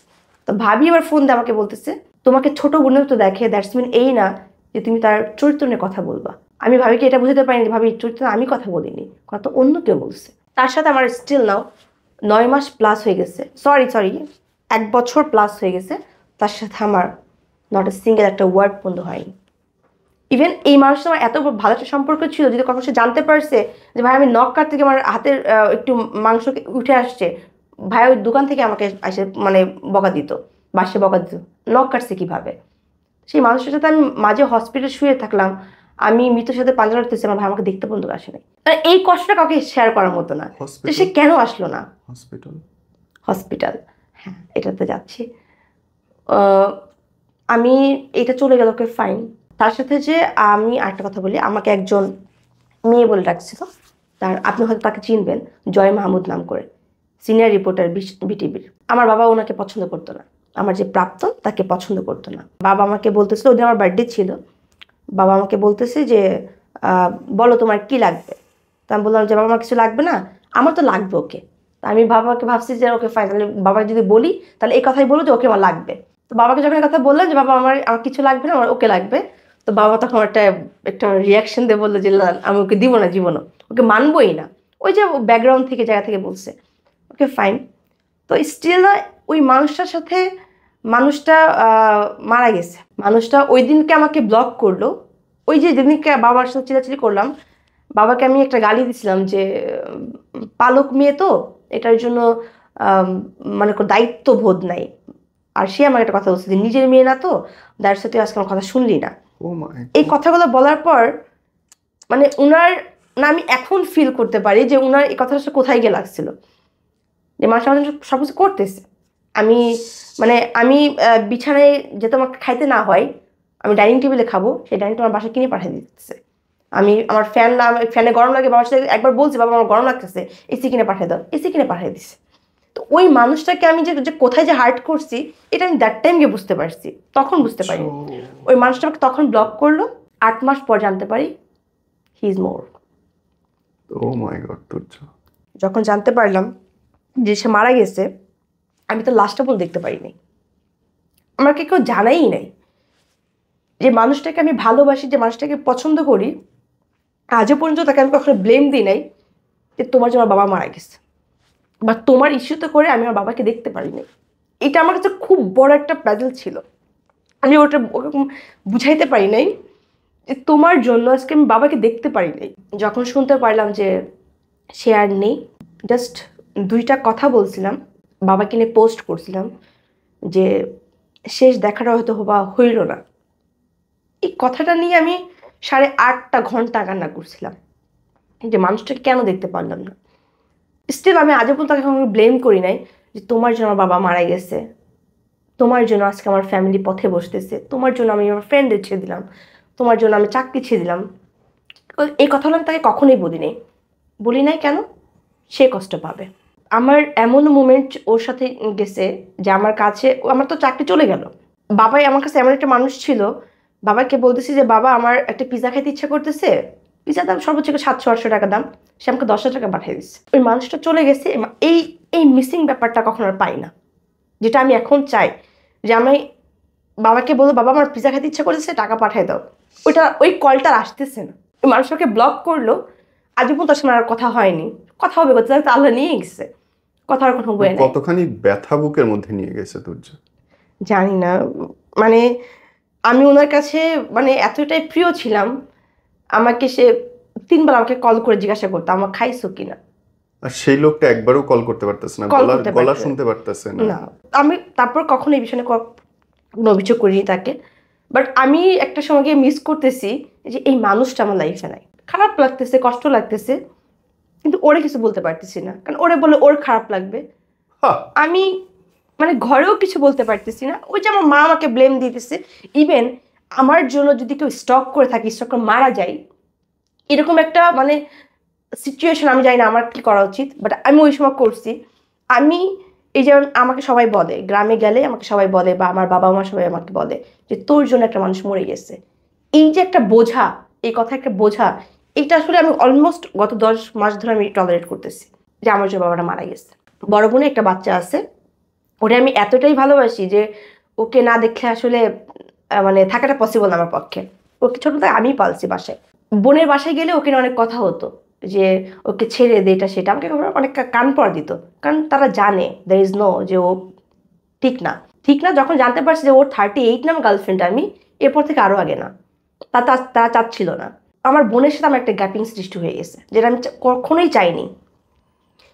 Speaker 1: তো ভাবি এবার ফোন দিয়ে আমাকে বলতেছে তোমাকে ছোট বোনের তো দেখে, দ্যাটস মিন এই না যে তুমি তার চরিত্র নিয়ে কথা বলবা। আমি ভাবিকে এটা বুঝতে পারিনি যে ভাবি চরিত্র আমি কথা বলিনি, কথা অন্য কেউ বলছে। তার সাথে আমার স্টিল নাও 9 মাস প্লাস হয়ে গেছে, সরি 1 বছর প্লাস হয়ে গেছে। তার সাথে আমার নট এ সিঙ্গেল একটা ওয়ার্ড বন্ধ হয়নি। ইভেন এই মানুষটা আমার এত ভালো একটা সম্পর্ক ছিল, যদি কখনো সে জানতে পারছে যে ভাই আমি নখ কাট থেকে আমার হাতের একটু মাংস উঠে আসছে, ভাই ওই দোকান থেকে আমাকে এসে মানে বকা দিত, বাসে বকা দিত, নখ কাটছে কীভাবে। সেই মানুষের সাথে আমি মাঝে হসপিটালে শুয়ে থাকলাম, আমি মৃত্যুর সাথে পাঞ্জা লড়তেছি, আমার ভাই আমাকে দেখতে পর্যন্ত আসে নাই। এই কষ্টটা কাউকে শেয়ার করার মতো না যে সে কেন আসলো না। হসপিটাল, হ্যাঁ এটাতে যাচ্ছি। আমি এটা চলে গেল, ওকে ফাইন। তার সাথে যে আমি আরেকটা কথা বলি, আমাকে একজন মেয়ে বলে ডাকছিল, আপনি হয়তো তাকে চিনবেন, জয় মাহমুদ নাম করে, সিনিয়র রিপোর্টার বিটিভির। আমার বাবা ওনাকে পছন্দ করতো না, আমার যে প্রাক্তন তাকে পছন্দ করতো না। বাবা আমাকে বলতেছিল, ওদিন আমার বার্থডে ছিল, বাবা আমাকে বলতেছে যে বলো তোমার কি লাগবে। তা আমি বললাম যে বাবা আমার কিছু লাগবে না, আমার তো লাগবে ওকে। তা আমি বাবাকে ভাবছি যে ওকে ফাইন, তাহলে বাবাকে যদি বলি তাহলে এই কথাই বলো যে ওকে আমার লাগবে। তো বাবাকে যখন কথা বললাম যে বাবা আমার কিছু লাগবে না, আমার ওকে লাগবে, তো বাবা তখন একটা রিয়াকশন দিয়ে বললো যে আমি ওকে দিব না, জীবনও ওকে মানবই না। ওই যে ব্যাকগ্রাউন্ড থেকে জায়গা থেকে বলছে, ওকে ফাইন। তো স্টিল ওই মানুষটার সাথে মানুষটা মারা গেছে। মানুষটা ওই দিনকে আমাকে ব্লক করলো। ওই যে যেদিনকে বাবার সাথে চিলাচিলি করলাম, বাবাকে আমি একটা গালি দিছিলাম যে পালক মেয়ে তো, এটার জন্য মানে দায়িত্ব বোধ নাই। আর সে আমার একটা কথা বলছে যে নিজের মেয়ে না তো, দ্যাটস সাথে আজকে আমার কথা শুনলি না। এই কথাগুলো বলার পর মানে উনার না, আমি এখন ফিল করতে পারি যে উনার এই কথাটা কোথায় গিয়ে লাগছিল, যে মানুষ আমার সব কিছু করতেছে। আমি বিছানায় যেতে আমাকে খাইতে না হয়, আমি ডাইনিং টেবিলে খাবো, সেই ডাইনিং টেবিল আমার বাসায় কিনে পাঠিয়ে দিতেছে। আমার ফ্যানে গরম লাগে, বাবার সাথে একবার বলছি বাবা আমার গরম লাগতেছে, এসি কিনে পাঠিয়ে দাও, এসি কিনে পাঠিয়ে দিচ্ছে। তো ওই মানুষটাকে আমি যে কোথায় যে হার্ট করছি এটা আমি দ্যাট টাইম গিয়ে বুঝতে পারছি, তখন বুঝতে পারি। ওই মানুষটা আমাকে তখন ব্লক করলো, 8 মাস পর জানতে পারি he is more.
Speaker 2: O my god.
Speaker 1: যখন জানতে পারলাম যে সে মারা গেছে, আমি তো লাস্টটা পর্যন্ত দেখতে পারিনি। আমাকে কেউ জানাই নাই যে মানুষটাকে আমি ভালোবাসি, যে মানুষটাকে পছন্দ করি, আজও পর্যন্ত তাকে আমি কখনো ব্লেম দিই নাই যে তোমার জন্য বাবা মারা গেছে বা তোমার ইস্যুতে করে আমি আমার বাবাকে দেখতে পারিনি। এটা আমার কাছে খুব বড় একটা প্যাজেল ছিল। আমি ওকে বুঝাইতে পারি নাই যে তোমার জন্য আজকে আমি বাবাকে দেখতে পারি নাই। যখন শুনতে পারলাম যে সে আর নেই, জাস্ট 2টা কথা বলছিলাম, বাবাকে নিয়ে পোস্ট করছিলাম যে শেষ দেখাটা হয়তো হইল না। এই কথাটা নিয়ে আমি 8.5 ঘন্টা কান্না করছিলাম যে মানুষটাকে কেন দেখতে পারলাম না। স্টিল আমি আজও পর্যন্ত তাকে ব্লেম করি নাই যে তোমার জন্য আমার বাবা মারা গেছে, তোমার জন্য আজকে আমার ফ্যামিলি পথে বসতেছে, তোমার জন্য আমি আমার ফ্রেন্ডদের ছেড়ে দিলাম, তোমার জন্য আমি চাকরি ছেড়ে দিলাম। এই কথাগুলো আমি তাকে কখনোই বলি নাই কেন? সে কষ্ট পাবে। আমার এমন মোমেন্ট ওর সাথে গেছে যে আমার কাছে, আমার তো চাকরি চলে গেল, বাবাই আমার কাছে এমন একটা মানুষ ছিল, বাবাকে বলতেছি যে বাবা আমার একটা পিজা খেতে ইচ্ছা করতেছে, পিজা দাম সর্বোচ্চ 700-800 টাকা দাম, সে আমাকে 10,000 টাকা পাঠিয়ে দিচ্ছে। ওই মানুষটা চলে গেছে, এই এই মিসিং ব্যাপারটা কখনো আর পাই না, যেটা আমি এখন চাই যে আমি বাবাকে বলবো বাবা আমার পিজা খেতে ইচ্ছা করেছে, টাকা পাঠিয়ে দাও, ওই কলটা আসতেছে না। ওই মানুষটাকে ব্লক করলো, আজ পর্যন্ত তার সঙ্গে আর কথা হয়নি, কথা হবে কোথায়, তো আল্লাহ নিয়ে গেছে, কথা আর কোনো বয়ে নেই।
Speaker 2: কতখানি ব্যথা বুকের মধ্যে নিয়ে গেছে তুর্য?
Speaker 1: জানি না, মানে আমি ওনার কাছে মানে এতটাই প্রিয় ছিলাম, আমাকে সে 3 বার আমাকে কল করে জিজ্ঞাসা করতো আমার খাইছো কিনা।
Speaker 2: আর সেই লোকটা একবারও কল করতে পারতেছে না, গলা শুনতে পারতেছে না।
Speaker 1: না, আমি তারপর কখনো এই বিষয়ে কোনো অভিযোগ করিনি তাকে, বাট আমি একটা সময় গিয়ে মিস করতেছি যে এই মানুষটা আমার লাইফে নাই। খারাপ লাগতেছে, কষ্ট লাগতেছে, কিন্তু ওরে কিছু বলতে পারতেছি না, কারণ ওরে বলে ওর খারাপ লাগবে। আমি মানে ঘরেও কিছু বলতে পারতেছি না, ওই যে আমার মা আমাকে ব্লেম দিতেছে। ইভেন আমার জন্য যদি কেউ স্টক করে থাকে, স্টক করে মারা যায়, এরকম একটা মানে সিচুয়েশন, আমি জানি না আমার কি করা উচিত, বাট আমি ওই সময় করছি। আমি এই যেমন আমাকে সবাই বলে, গ্রামে গেলে আমাকে সবাই বলে, বা আমার বাবা মা সবাই আমাকে বলে যে তোর জন্য একটা মানুষ মরে গেছে। এই যে একটা বোঝা, এই কথা একটা বোঝা, এটা আসলে আমি অলমোস্ট গত 10 মাস ধরে আমি টলারেট করতেছি যে আমার জন্য বাবাটা মারা গেছে। বড় বোনে একটা বাচ্চা আছে, ওটা আমি এতটাই ভালোবাসি যে ওকে না দেখলে আসলে মানে থাকাটা পসিবল না আমার পক্ষে। ওকে ছোট থেকে আমি পালছি বাসায়। বোনের বাসায় গেলে ওকে অনেক কথা হতো যে ওকে ছেড়ে দে, এটা সেটা, আমাকে অনেক কান পড়া দিত, কারণ তারা জানে দ্যার ইজ নো যে ও ঠিক না। যখন জানতে পারছি যে ওর 38 নাম গার্লফ্রেন্ড, আমি এরপর থেকে আরও আগে না, তারা চাচ্ছিল না। আমার বোনের সাথে আমার একটা গ্যাপিং সৃষ্টি হয়ে গেছে, যেটা আমি কখনোই চাইনি।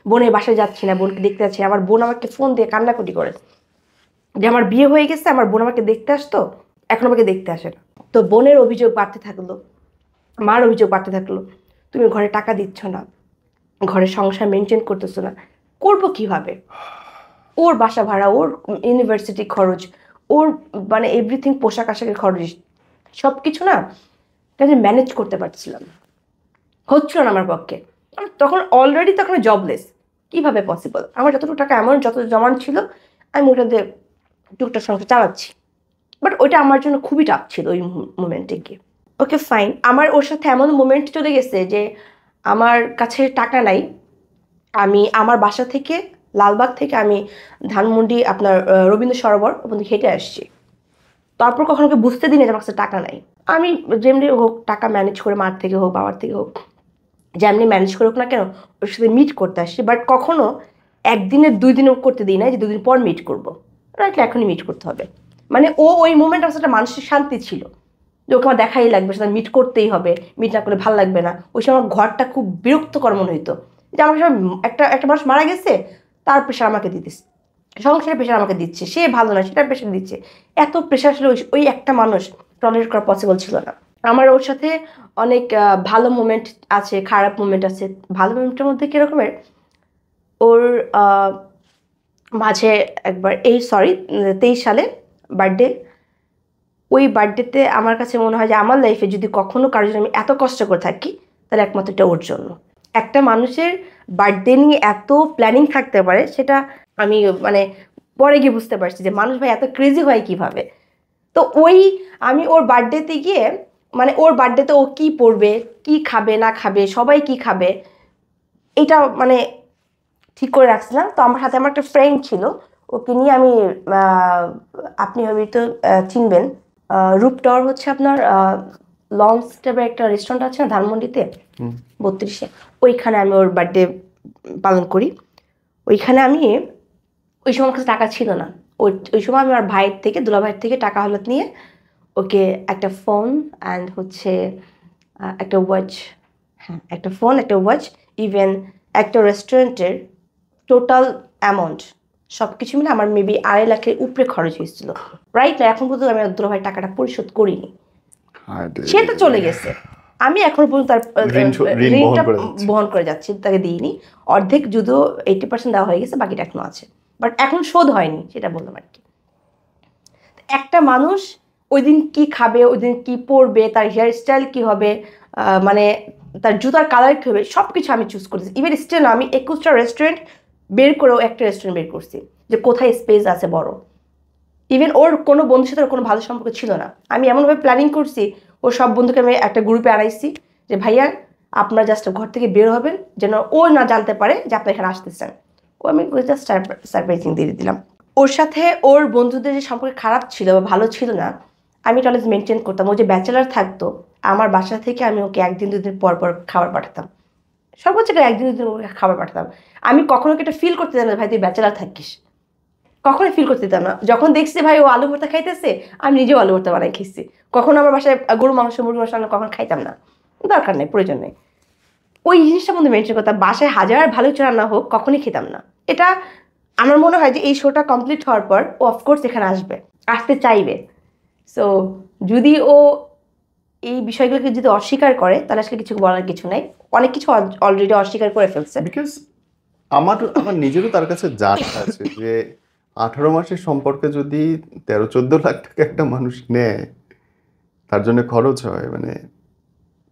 Speaker 1: বোনের বাসায় যাচ্ছি না, বোনকে দেখতে যাচ্ছি, আমার বোন আমাকে ফোন দিয়ে কান্নাকুটি করে যে আমার বিয়ে হয়ে গেছে, আমার বোন আমাকে দেখতে আসতো, এখন আমাকে দেখতে আসে না। তো বোনের অভিযোগ বাড়তে থাকলো, মার অভিযোগ বাড়তে থাকলো, তুমি ঘরে টাকা দিচ্ছ না, ঘরের সংসার মেনটেন করতেছো না, করবো কিভাবে? ওর বাসা ভাড়া, ওর ইউনিভার্সিটি খরচ, ওর মানে এভরিথিং, পোশাক আশাকের খরচ, সব কিছু না কাজে ম্যানেজ করতে পারছিলাম, হচ্ছিল না আমার পক্ষে। তখন অলরেডি তখন জবলেস, কিভাবে পসিবল? আমার যতটুকু টাকা এমন যত জমান ছিল, আমি ওটাতে টুকটাক সংসার চালাচ্ছি, বাট ওইটা আমার জন্য খুবই টাফ ছিল ওই মোমেন্টে গিয়ে। ওকে ফাইন, আমার ওর সাথে এমন মোমেন্ট চলে গেছে যে আমার কাছে টাকা নাই, আমি আমার বাসা থেকে, লালবাগ থেকে আমি ধানমন্ডি আপনার রবীন্দ্র সরোবর ওখানে হেঁটে আসছি। তারপর কখনো ওকে বুঝতে দিই না যে আমার কাছে টাকা নাই। আমি যেমনি হোক টাকা ম্যানেজ করে, মার থেকে হোক বাবার থেকে হোক, যেমনি ম্যানেজ করে হোক না কেন, ওর সাথে মিট করতে আসছি, বাট কখনো একদিনের 2 দিনও করতে দিই না যে 2 দিন পর মিট করবো, রাইট? এখনই মিট করতে হবে। মানে ওই মুমেন্ট আমার একটা মানসিক শান্তি ছিল যে ওকে আমার দেখাই লাগবে, সাথে মিট করতেই হবে, মিট না করলে ভালো লাগবে না। ওই সময় আমার ঘরটা খুব বিরক্তকর মনে হইতো যে আমার সময় একটা মানুষ মারা গেছে, তার প্রেশার আমাকে দিতেছে, সংসারের প্রেশার আমাকে দিচ্ছে, সে ভালো না সেটার প্রেশার দিচ্ছে, এত প্রেশার আসলে ওই একটা মানুষ টলারেট করা পসিবল ছিল না। আমার ওর সাথে অনেক ভালো মোমেন্ট আছে, খারাপ মোমেন্ট আছে। ভালো মোমেন্টের মধ্যে কীরকমের, ওর মাঝে একবার 23 সালে বার্থডে, ওই বার্থডেতে আমার কাছে মনে হয় যে আমার লাইফে যদি কখনো কারোর জন্য আমি এত কষ্ট করে থাকি, তাহলে একমাত্র এটা ওর জন্য। একটা মানুষের বার্থডে নিয়ে এত প্ল্যানিং থাকতে পারে, সেটা আমি মানে পরে গিয়ে বুঝতে পারছি যে মানুষ ভাই এত ক্রেজি হয় কিভাবে। তো আমি ওর বার্থডেতে গিয়ে, মানে ওর বার্থডেতে ও কী পরবে, কি খাবে না খাবে, সবাই কি খাবে, এটা মানে ঠিক করে রাখছিলাম। তো আমার সাথে আমার একটা ফ্রেন্ড ছিল, ওকে নিয়ে আমি আপনি হয়তো চিনবেন, রূপ টাওয়ার হচ্ছে আপনার লঞ্চ টাইপের একটা রেস্টুরেন্ট আছে না ধানমন্ডিতে 32-এ, ওইখানে আমি ওর বার্থডে পালন করি। ওইখানে আমি, ওই সময় আমার কাছে টাকা ছিল না, ওই সময় আমি আমার ভাইয়ের থেকে, দুলা ভাইয়ের থেকে টাকা হলত নিয়ে ওকে একটা ফোন অ্যান্ড হচ্ছে একটা ওয়াচ, হ্যাঁ একটা ফোন, একটা ওয়াচ, ইভেন একটা রেস্টুরেন্টের টোটাল অ্যামাউন্ট সব কিছু মিলে আমার মেবি 2.5 লাখের উপরে খরচ হয়েছিল। রাইট না, এখন পর্যন্ত আমি দুলা ভাইয়ের টাকাটা পরিশোধ করিনি, সে তো চলে গেছে, আমি এখনো পর্যন্ত তার ঋণটা বহন করে যাচ্ছি, তাকে দিইনি। অর্ধেক যদিও 80% দেওয়া হয়ে গেছে, বাকিটা এখনো আছে, বাট এখন শোধ হয়নি, সেটা বললাম আর কি। একটা মানুষ ওই দিন কি খাবে, ওই দিন কি পরবে, তার হেয়ার স্টাইল কি হবে, মানে তার জুতার কালার কি হবে, সব কিছু আমি চুজ করতেছি। ইভেন স্টিল আমি 21টা রেস্টুরেন্ট বের করেও একটা রেস্টুরেন্ট বের করছি যে কোথায় স্পেস আছে বড়। ইভেন ওর কোনো বন্ধুর সাথে ওর কোনো ভালো সম্পর্ক ছিল না, আমি এমনভাবে প্ল্যানিং করছি ওর সব বন্ধুকে আমি একটা গ্রুপে আনাইছি যে ভাইয়া আপনারা জাস্ট ঘর থেকে বের হবেন, যেন ও না জানতে পারে যে আপনারা এখানে আসতেছেন। ও আমি জাস্ট সারপ্রাইজিং দিয়ে দিলাম। ওর সাথে ওর বন্ধুদের যে সম্পর্কে খারাপ ছিল বা ভালো ছিল না, আমি এটা অলওয়েজ মেনটেন করতাম। ও যে ব্যাচেলার থাকতো, আমার বাসা থেকে আমি ওকে 1-2 দিন পর পর খাবার পাঠাতাম, সর্বোচ্চ 1-2 দিন ওকে খাবার পাঠাতাম। আমি কখনো এটা ফিল করতে দিতাম না ভাই তুই ব্যাচেলার থাকিস, কখনোই ফিল করতে দিতাম না। যখন দেখছি ভাই ও আলু ভর্তা খাইতেছে, আমি নিজেও আলু ভর্তা বানাই খেয়েছি। কখনো আমার বাসায় গরু মাংস মুরগি মাংস আমি কখনো খাইতাম না, দরকার নেই, প্রয়োজন নেই। ওই জিনিসটা মধ্যে মেনশন করতাম, বাসায় হাজার ভালো রান্না হোক কখনই খেতাম না। এটা আমার মনে হয় যে এই শোটা কমপ্লিট হওয়ার পর ও অফকোর্স এখানে আসবে, আসতে চাইবে। সো যদি ও এই বিষয়গুলোকে যদি অস্বীকার করে তাহলে আসলে কিছু বলার কিছু নাই, অনেক কিছু অলরেডি অস্বীকার করে ফেলছে।
Speaker 2: বিকজ আমার নিজেরও তার কাছে জানা আছে যে 18 মাসের সম্পর্কে যদি 13-14 লাখ টাকা একটা মানুষ নেয়, তার জন্য খরচ হয়, মানে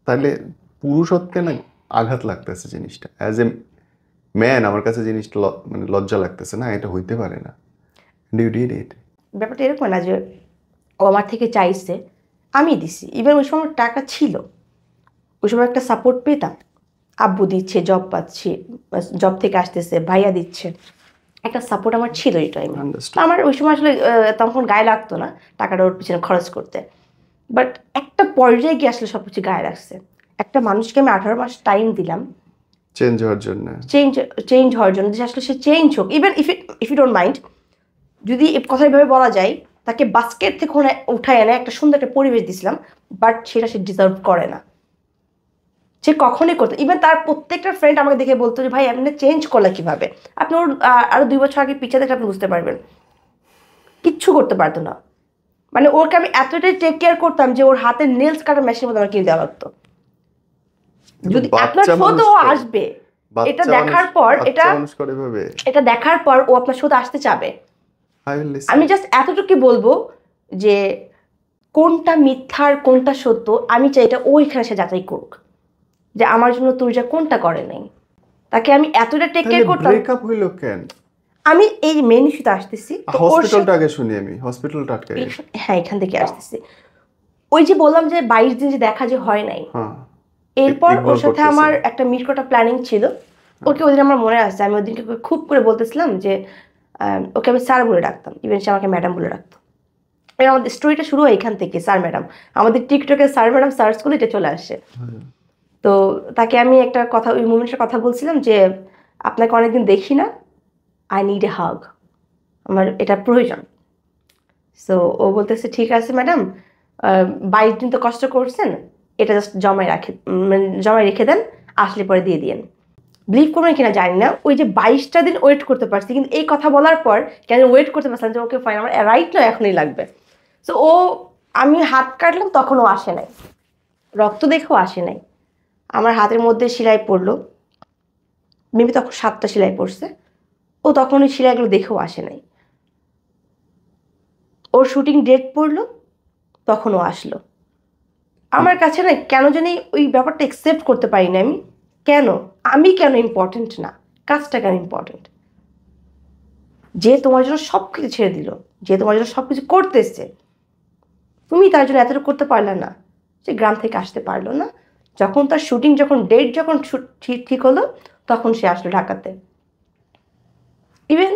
Speaker 2: তাহলে পুরুষত্বে না আঘাত লাগতেছে জিনিসটা। অ্যাজ এ ম্যান আমার কাছে জিনিসটা মানে লজ্জা লাগতেছে, না এটা হইতে পারে না। Do you did it?
Speaker 1: ব্যাপারটা এরকম না যে ও আমার থেকে চাইছে আমি দিছি। ইভেন ওই সময় টাকা ছিল, ওই সময় একটা সাপোর্ট পেতাম, আব্বু দিচ্ছে, জব পাচ্ছি, জব থেকে আসতেছে, ভাইয়া দিচ্ছে, একটা সাপোর্ট আমার ছিল এই টাইমে। আমার ওই সময় আসলে তখন গায়ে লাগতো না টাকাটা ওর পিছনে খরচ করতে। বাট একটা পর্যায়ে গিয়ে আসলে সব কিছু গায়ে রাখছে। একটা মানুষকে আমি 18 মাস টাইম দিলাম
Speaker 2: চেঞ্জ হওয়ার জন্য,
Speaker 1: চেঞ্জ হওয়ার জন্য, যে আসলে সে চেঞ্জ হোক। Even if you don't mind, যদি এই কথা এভাবে বলা যায়, তাকে বাস্কেট থেকে উঠায় এনে একটা সুন্দর একটা পরিবেশ দিছিলাম, বাট সেটা সে ডিজার্ভ করে না, সে কখনই করতো। ইভেন তার প্রত্যেকটা ফ্রেন্ড আমাকে দেখে বলতো যে ভাই আপনি চেঞ্জ করলে কিভাবে, আপনি ওর আরো 2 বছর আগে পিছিয়ে দেখলে আপনি বুঝতে পারবেন, কিচ্ছু করতে পারতো না। মানে ওকে আমি এতটাই টেক কেয়ার করতাম যে ওর হাতে নেলস কাটার মেশিন মতো আমার কিনে দেওয়া লাগতো। যদি আপনার শোতে ও আসবে, এটা দেখার পর এটা দেখার পর ও আপনার শোতে আসতে চাবে। আমি জাস্ট এতটুকু বলবো যে কোনটা মিথ্যার কোনটা সত্য, আমি চাই এটা ওইখানে সে যাচাই করুক যে আমার জন্য তুর্যা কোনটা করে নাই। তাকে আমি এতটা টেক কেয়ার করতাম।
Speaker 2: ব্রেকআপ হইল কেন?
Speaker 1: আমি এই মেন ইস্যুতে আসতেছি।
Speaker 2: হসপিটালটা আগে শুনি আমি, হসপিটালটা আটকে।
Speaker 1: হ্যাঁ, এখান থেকে আসতেছি। ওই যে বললাম যে 22 দিন যে দেখা যে হয় নাই, এরপর ওর সাথে আমার একটা মিট করার প্ল্যানিং ছিল। ওকে ওই দিন আমার মনে আছে, আমি ওই দিনকে খুব করে বলতেছিলাম যে ওকে আমি স্যার বলে ডাকতাম, ইভেন সে আমাকে ম্যাডাম বলে ডাকতো। আমাদের স্টোরিটা শুরু হয় এখান থেকে, স্যার ম্যাডাম। আমাদের টিকটকে স্যার ম্যাডাম সার্চ করলে এটা চলে আসে। তো তাকে আমি একটা কথা, ওই মুমেন্টের কথা বলছিলাম যে আপনাকে অনেকদিন দেখি না, আই নিড এ হাগ, আমার এটা প্রয়োজন। সো ও বলতেছে ঠিক আছে ম্যাডাম, 22 দিন তো কষ্ট করছেন, এটা জাস্ট জমায় রেখে দেন, আসলে পরে দিয়ে দিয়েন। বিলিভ করবেন কিনা জানি না, ওই যে 22টা দিন ওয়েট করতে পারছি, কিন্তু এই কথা বলার পর কেন ওয়েট করতে পারছিলাম যে ওকে ফাইন আমার রাইট না এখনই লাগবে। সো ও, আমি হাত কাটলাম তখন ও আসে নাই, রক্ত দেখেও আসে নাই। আমার হাতের মধ্যে সেলাই পড়লো, মেবি তখন 7টা সেলাই পড়ছে, ও তখন ওই সেলাইগুলো দেখেও আসে নাই। ওর শুটিং ডেট পড়লো, তখন ও আসলো আমার কাছে। না কেন জানি ওই ব্যাপারটা অ্যাকসেপ্ট করতে পারি না আমি। আমি কেন ইম্পর্টেন্ট না, কাজটা কেন ইম্পর্টেন্ট? যে তোমার জন্য সব কিছু ছেড়ে দিল, যে তোমার জন্য সব কিছু করতেছে, তুমি তার জন্য এতটুকু করতে পারলে না? সে গ্রাম থেকে আসতে পারলো না, যখন তার শুটিং, যখন ডেট যখন ঠিক হলো, তখন সে আসলো ঢাকাতে। ইভেন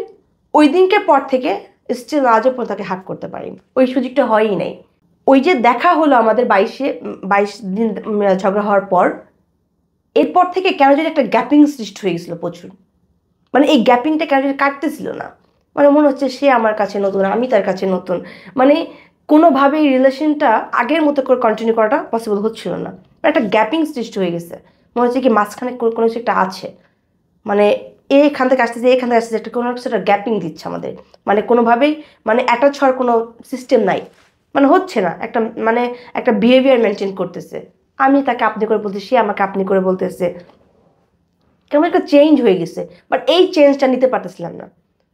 Speaker 1: ওই দিনকে পর থেকে স্টিল আজও পর্যন্ত তাকে হাক করতে পারিনি, ওই সুযোগটা হয়ই নাই। ওই যে দেখা হলো আমাদের 22 দিন ঝগড়া হওয়ার পর, এরপর থেকে কেন যদি একটা গ্যাপিং সৃষ্টি হয়ে গেছিলো প্রচুর। মানে এই গ্যাপিংটা কেন যদি কাটতেছিল না, মানে মনে হচ্ছে সে আমার কাছে নতুন, আমি তার কাছে নতুন, মানে কোনোভাবেই রিলেশনটা আগের মতো করে কন্টিনিউ করাটা পসিবল হচ্ছিল না। একটা গ্যাপিং সৃষ্টি হয়ে গেছে, মনে হচ্ছে কি মাঝখানে কোনো কিছু একটা আছে, মানে এখান থেকে আসতেছে এখান থেকে আসতেছে, একটা কোনো কিছু একটা গ্যাপিং দিচ্ছে আমাদের, মানে কোনোভাবেই মানে অ্যাটাচ হওয়ার কোনো সিস্টেম নাই, মানে হচ্ছে না। একটা বিহেভিয়ার মেনটেন করতেছে, আমি তাকে আপনি করে বলতেছি, সে আমাকে আপনি করে বলতেছে, কেমন একটা চেঞ্জ হয়ে গেছে। বাট এই চেঞ্জটা নিতে পারতেছিলাম না।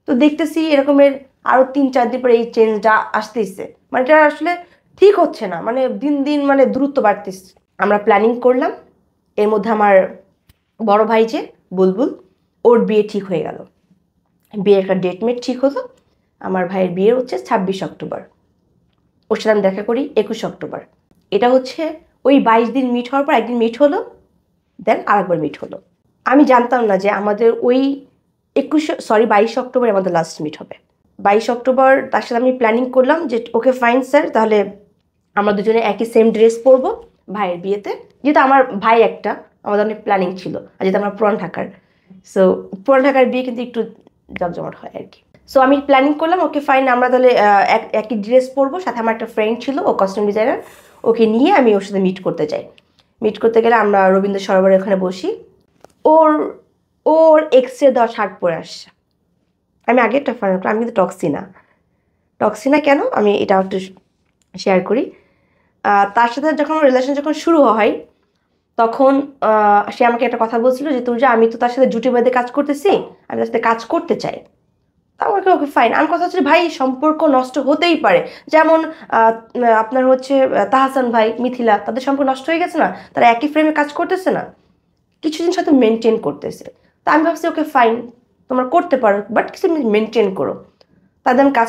Speaker 1: তো দেখতেছি এরকমের আরও 3-4 দিন পরে এই চেঞ্জটা আসতেইছে, মানে এটা আসলে ঠিক হচ্ছে না, মানে দিন দিন মানে দূরত্ব বাড়তেছে। আমরা প্ল্যানিং করলাম, এর মধ্যে আমার বড় ভাই যে বুলবুল, ওর বিয়ে ঠিক হয়ে গেল। বিয়ের একটা ডেটমেট ঠিক হলো। আমার ভাইয়ের বিয়ে হচ্ছে 26 অক্টোবর, ওর সাথে আমি দেখা করি 21 অক্টোবর। এটা হচ্ছে ওই 22 দিন মিট হওয়ার পর একদিন মিট হলো, দেন আরেকবার মিট হলো। আমি জানতাম না যে আমাদের ওই 22 অক্টোবর আমাদের লাস্ট মিট হবে। 22 অক্টোবর তার সাথে আমি প্ল্যানিং করলাম যে ওকে ফাইন স্যার, তাহলে আমরা দুজনে একই সেম ড্রেস পরবো ভাইয়ের বিয়েতে। যেহেতু আমার ভাই একটা, আমাদের অনেক প্ল্যানিং ছিল, আর যেহেতু আমরা পুরান ঢাকার, সো পুরান ঢাকার বিয়ে কিন্তু একটু জমজমাট হয় আর কি। সো আমি প্ল্যানিং করলাম ওকে ফাইন আমরা তাহলে একই ড্রেস পরবো। সাথে আমার একটা ফ্রেন্ড ছিল, ও কস্টিউম ডিজাইনার, ওকে নিয়ে আমি ওর সাথে মিট করতে যাই। মিট করতে গেলে আমরা রবীন্দ্র সরোবরের ওখানে বসি। ওর ওর এক্সের দেওয়া শার্ট পরে আসছে। আমি আগে একটা ফাইন, আমি কিন্তু টক্সিনা কেন, আমি এটা একটু শেয়ার করি। তার সাথে যখন রিলেশন যখন শুরু হয় তখন সে আমাকে একটা কথা বলছিল যে তুই যে আমি তো তার সাথে জুটি বেঁধে কাজ করতেছি, আমি তার সাথে কাজ করতে চাই। তা আমাকে ওকে ফাইন। আমার কথা হচ্ছে ভাই সম্পর্ক নষ্ট হতেই পারে, যেমন আপনার হচ্ছে তাহসান ভাই, মিথিলা, তাদের সম্পর্ক নষ্ট হয়ে গেছে না, তারা একই ফ্রেমে কাজ করতেছে না, কিছু জিনিস হয়তো মেনটেন করতেছে। তা আমি ভাবছি ওকে ফাইন তোমরা করতে পারো, বাট কিছু মেনটেন করো। তাদের আমি কাজ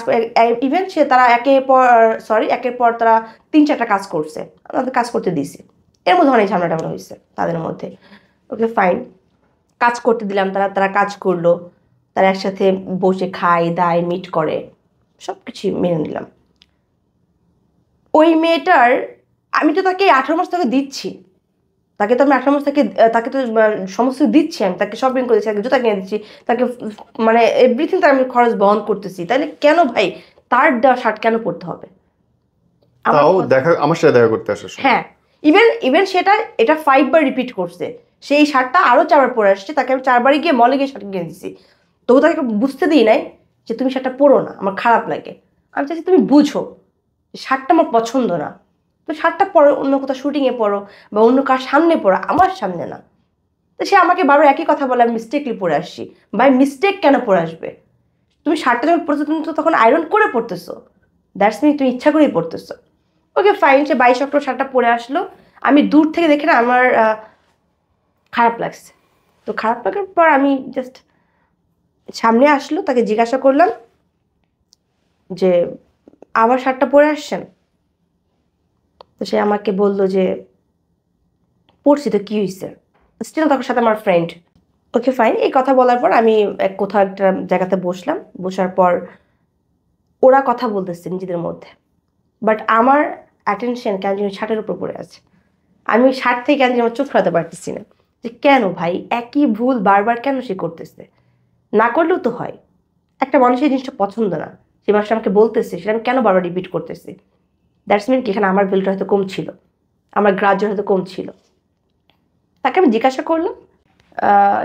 Speaker 1: ইভেন সে তারা একের পর তারা 3-4টা কাজ করছে, তাদের কাজ করতে দিয়েছে। এর মধ্যে অনেক ঝামেলা হয়েছে তাদের মধ্যে। ওকে ফাইন, কাজ করতে দিলাম, তারা কাজ করলো, তারা একসাথে বসে খায় দায় মিট করে, সব কিছু মেনে নিলাম। ওই মেয়েটার আমি তো তাকে 18 মাস তাকে দিচ্ছি, তাকে তো আমি 18 মাস তাকে তো সমস্ত দিচ্ছি, আমি তাকে শপিং করেছি, তাকে জুতা কিনে দিচ্ছি, তাকে মানে এভরিথিং তার আমি খরচ বহন করতেছি, তাহলে কেন ভাই তার দেওয়া শার্ট কেন পরতে হবে?
Speaker 2: তাও আমার সাথে দেখা করতে আসার সময়
Speaker 1: হ্যাঁ, ইভেন এটা 5 বার রিপিট করছে, সেই শার্টটা আরো 4 বার পরে আসছে, তাকে আমি 4 বারে গিয়ে মলে গিয়ে শার্ট কিনে দিচ্ছি। তবু তাকে বুঝতে দিই নাই যে তুমি শার্টটা পরো না, আমার খারাপ লাগে। আমি চাইছি তুমি বুঝো শার্টটা আমার পছন্দ না, তো শার্টটা পরো, অন্য কোথাও শুটিংয়ে পরো বা অন্য কার সামনে পরো, আমার সামনে না। তো সে আমাকে বারবার একই কথা বলে আমি মিস্টেকলি পরে আসছি। ভাই মিস্টেক কেন পরে আসবে? তুমি শার্টটা যখন পরছো তুমি তো তখন আয়রন করে পরতেছো, দ্যাটস মিন তুমি ইচ্ছা করেই পরতেছো। ওকে ফাইন, সে 22 অক্টোবর শার্টটা পরে আসলো। আমি দূর থেকে দেখে না আমার খারাপ লাগছে। তো খারাপ লাগার পর আমি জাস্ট সামনে আসলো, তাকে জিজ্ঞাসা করলাম যে আবার শার্টটা পরে আসছেন? তো সে আমাকে বললো যে পড়ছি তো কি হয়েছে, স্টিল তখন সাথে আমার ফ্রেন্ড। ওকে ফাইন, এই কথা বলার পর আমি কোথাও একটা জায়গাতে বসলাম। বসার পর ওরা কথা বলতেছে নিজেদের মধ্যে, বাট আমার অ্যাটেনশন কেন যেন শার্টের উপর পড়ে আছে। আমি ওই শার্ট থেকে কেন যেন আমার চোখ ফেরাতে পারতেছি না, যে কেন ভাই একই ভুল বারবার কেন সে করতেছে? না করলেও তো হয়, একটা মানুষের জিনিসটা পছন্দ না, সে মানুষটা আমাকে বলতেছে, সেটা আমি কেন বারবার রিপিট করতেছি? দ্যাটস মিন কি এখানে আমার ভুলটা হয়তো কম ছিল, আমার গ্রাহ্য হয়তো কম ছিল। তাকে আমি জিজ্ঞাসা করলাম,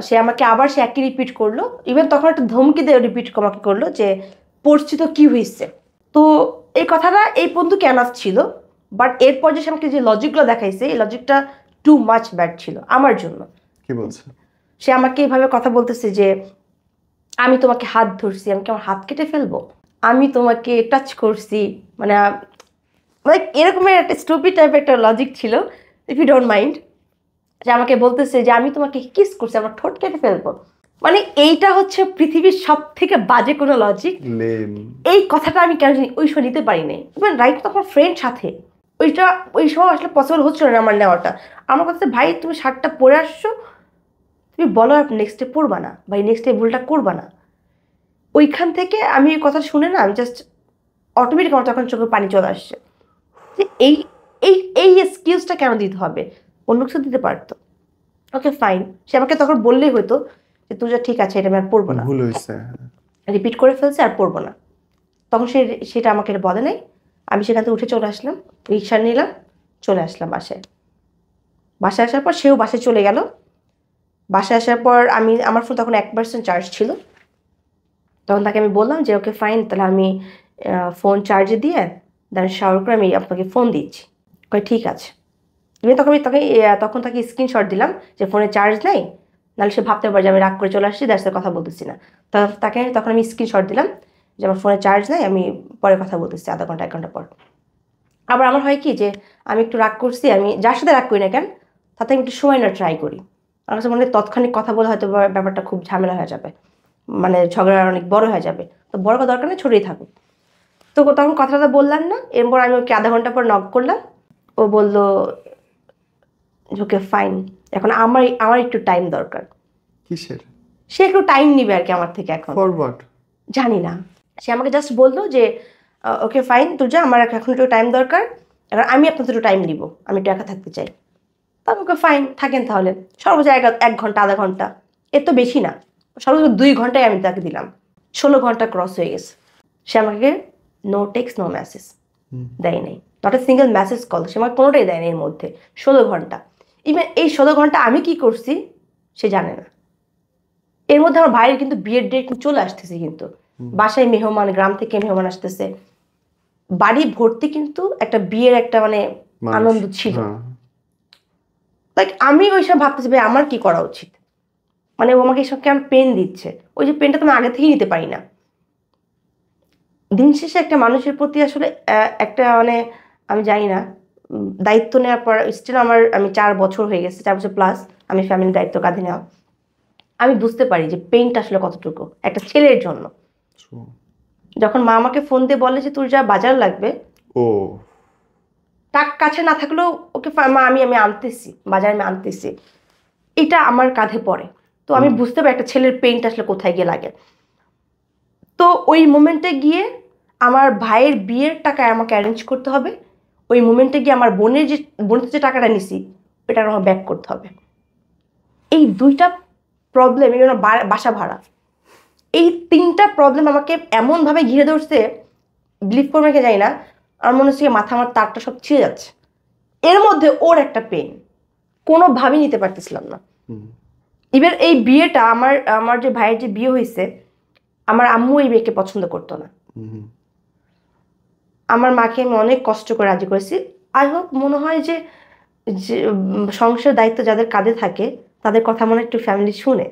Speaker 1: সে আমাকে আবার সে একই রিপিট করলো। ইভেন তখন একটা ধমকি দিয়ে রিপিট আমাকে করলো যে পড়ছি তো কি হয়েছে। তো এই কথাটা এই পর্যন্ত ক্যানাফ ছিল, বাট এরপর যে সে আমাকে যে লজিকগুলো দেখাইছে, এই লজিকটা টু মাচ ব্যাড ছিল আমার জন্য।
Speaker 2: কি বলছে?
Speaker 1: সে আমাকে এইভাবে কথা বলতেছে যে আমি তোমাকে হাত ধরছি, আমি কি আমার হাত কেটে ফেলবো? আমি তোমাকে টাচ করছি, মানে মানে এরকমের একটা স্টুপিড টাইপের একটা লজিক ছিল, ইফ ইউ ডোন্ট মাইন্ড। যে আমাকে বলতেছে যে আমি তোমাকে কিস করছি, আমার ঠোঁট কেটে ফেলবো। মানে এইটা হচ্ছে পৃথিবীর সব থেকে বাজে কোনো লজিক। এই কথাটা আমি কেন জানি ওই সময় নিতে পারি নাই। ইভেন রাইট তখন ফ্রেন্ড সাথে, ওই সময় আসলে পসিবল হচ্ছিল না আমার নেওয়াটা। আমার কাছে ভাই তুমি শার্টটা পরে আসছো, তুমি বলো আর নেক্সট ডে পরবা না, ভাই নেক্সট ডে ভুলটা করবা না। ওইখান থেকে আমি এই কথা শুনে না, আমি জাস্ট অটোমেটিক আমার তখন চোখে পানি চলে আসছে যে এই এই এই এক্সকিউজটা কেন দিতে হবে? অন্য কিছু দিতে পারতো। ওকে ফাইন, সে আমাকে তখন বললেই হতো যে তুই যা ঠিক আছে, এটা আমি আর পড়বো না,
Speaker 2: ভুল হয়েছে,
Speaker 1: রিপিট করে ফেলছে আর পড়বো না। তখন সেটা আমাকে বলে নাই। আমি সেখান থেকে উঠে চলে আসলাম, রিক্সা নিলাম, চলে আসলাম বাসায়। বাসায় আসার পর সেও বাসায় চলে গেল। বাসায় আসার পর আমার ফোন তখন 1% চার্জ ছিল। তখন তাকে আমি বললাম যে ওকে ফাইন, তাহলে আমি ফোন চার্জে দিয়ে দেন শাওয়ার করে আমি আপনাকে ফোন দিচ্ছি। কয় ঠিক আছে। তখন তাকে স্ক্রিনশট দিলাম যে ফোনে চার্জ নেই, নাহলে সে ভাবতে পারে যে আমি রাগ করে চলে আসছি, দ্যাটস কথা বলতেছি না। তখন আমি স্ক্রিনশট দিলাম যে আমার ফোনে চার্জ নেই, আমি পরে কথা বলতেছি, আধা ঘন্টা 1 ঘন্টা পর। আবার আমার হয় কি যে আমি একটু রাগ করছি, আমি যার সাথে রাগ করি না কেন তাতে আমি একটু সময় না ট্রাই করি। আমার কাছে মনে হয় তৎক্ষণিক কথা বলে হয়তো ব্যাপারটা খুব ঝামেলা হয়ে যাবে, মানে ঝগড়া অনেক বড় হয়ে যাবে। তো বড় কথা দরকার নেই, ছোটই থাকুক। তো তখন কথাটা বললাম না, এরপর আমি ওকে আধা ঘন্টা পর নক করলাম। ও বললো ওকে ফাইন, এখন আমার আমার একটু টাইম দরকার।
Speaker 2: কিসের?
Speaker 1: সে একটু টাইম নিবে আর কি আমার থেকে এখন,
Speaker 2: ফরওয়ার্ড।
Speaker 1: জানি না। সে আমাকে জাস্ট বললো যে ওকে ফাইন তুই যা, আমার এখন একটু টাইম দরকার, এখন আমি আপনাদের একটু টাইম দিব, আমি একটু একা থাকতে চাই। তা আমাকে ফাইন থাকেন তাহলে, সর্বোচ্চ 1 ঘন্টা আধা ঘন্টা, এর তো বেশি না, সর্বোচ্চ 2 ঘন্টায় আমি তাকে দিলাম। 16 ঘন্টা ক্রস হয়ে গেছে, সে আমাকে নো টেক্সট নো মেসেজ দেয় নাই, not a single message call সে আমাকে কোনোটাই দেয় না এর মধ্যে 16 ঘন্টা। ইভেন এই 16 ঘন্টা আমি কি করছি সে জানে না। এর মধ্যে আমার ভাইয়ের কিন্তু বিয়ের ডেট চলে আসতেছে, কিন্তু বাসায় মেহমান, গ্রাম থেকে মেহমান আসতেছে, বাড়ি ভর্তি কিন্তু একটা বিয়ের একটা মানে আনন্দ ছিল। লাইক আমি ওইসব ভাবতেছি ভাই আমার কি করা উচিত, মানে ও আমাকে এসব কেন পেন দিচ্ছে, ওই যে পেনটা তো আমি আগে থেকেই নিতে পারি না। দিন শেষে একটা মানুষের প্রতি আসলে একটা মানে আমি জানি না, দায়িত্ব নেওয়ার পর স্টিল আমি 4 বছর হয়ে গেছে, 4 বছর প্লাস আমি ফ্যামিলির দায়িত্ব কাঁধে নেওয়া। আমি বুঝতে পারি যে পেইনটা আসলে কতটুকু একটা ছেলের জন্য। যখন মা আমাকে ফোন দিয়ে বলে যে তোর যা বাজার লাগবে,
Speaker 2: ও
Speaker 1: টাকা কাছে না থাকলেও ওকে মা আমি আনতেছি, বাজারে আমি আনতেছি, এটা আমার কাঁধে পড়ে। তো আমি বুঝতে পারি একটা ছেলের পেইনটা আসলে কোথায় গিয়ে লাগে। তো ওই মোমেন্টে গিয়ে আমার ভাইয়ের বিয়ের টাকা আমাকে অ্যারেঞ্জ করতে হবে, ওই মোমেন্টে গিয়ে আমার বোনের যে টাকাটা নিছি ওইটা আমার ব্যাক করতে হবে। এই 2টা প্রবলেম, এই বাসা ভাড়া, এই 3টা প্রবলেম আমাকে এমনভাবে ঘিরে ধরছে, বিলিভ করবে কি জানি না, আমার মনে হচ্ছে মাথা আমার তারটা সব ছিঁড়ে যাচ্ছে। এর মধ্যে ওর একটা পেন কোনোভাবেই নিতে পারতেছিলাম না। এবার এই বিয়েটা আমার যে ভাইয়ের যে বিয়ে হয়েছে, আমার আম্মু এই মেয়েকে পছন্দ করতো না। আমার মাকে আমি অনেক কষ্ট করে রাজি করেছি। আই হোপ মনে হয় যে সংসার দায়িত্ব যাদের কাঁধে থাকে তাদের কথা মনে একটু ফ্যামিলি শুনে।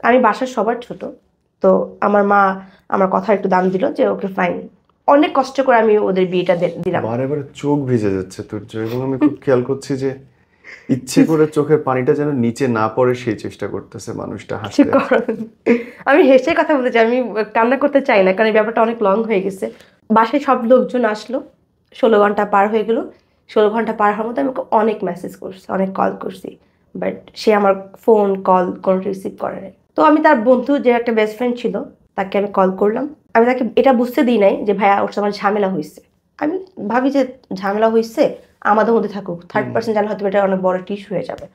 Speaker 1: আমি বাসার সবার ছোট, তো আমার মা আমার কথা একটু দাম দিল যে ওকে ফাইন, অনেক কষ্ট করে আমি ওদের বিয়েটা দিলাম।
Speaker 2: বারে বারে চোখ ভিজে যাচ্ছে তোর, এবং আমি খুব খেয়াল করছি যে ইচ্ছে করে চোখের পানিটা যেন নিচে না পড়ে সেই চেষ্টা করতেছে মানুষটা হাসতে।
Speaker 1: আমি হেসে কথা বলতে চাই, আমি কান্না করতে চাই না, কারণ এই ব্যাপারটা অনেক লং হয়ে গেছে। বাসায় সব লোকজন আসলো, 16 ঘন্টা পার হয়ে গেল। 16 ঘন্টা পার হওয়ার মধ্যে আমি ওকে অনেক মেসেজ করছি, অনেক কল করছি, বাট সে আমার ফোন কল কোনো রিসিভ করে নাই। তো আমি তার বন্ধু যে একটা বেস্ট ফ্রেন্ড ছিল তাকে আমি কল করলাম। আমি তাকে এটা বুঝতে দিই নাই যে ভাইয়া ওর সাথে ঝামেলা হয়েছে। আমি ভাবি যে ঝামেলা হয়েছে আমাদের মধ্যে থাকুক, থার্ড পার্সন জানলে হয়তো এটা অনেক বড় একটা ইস্যু হয়ে যাবে।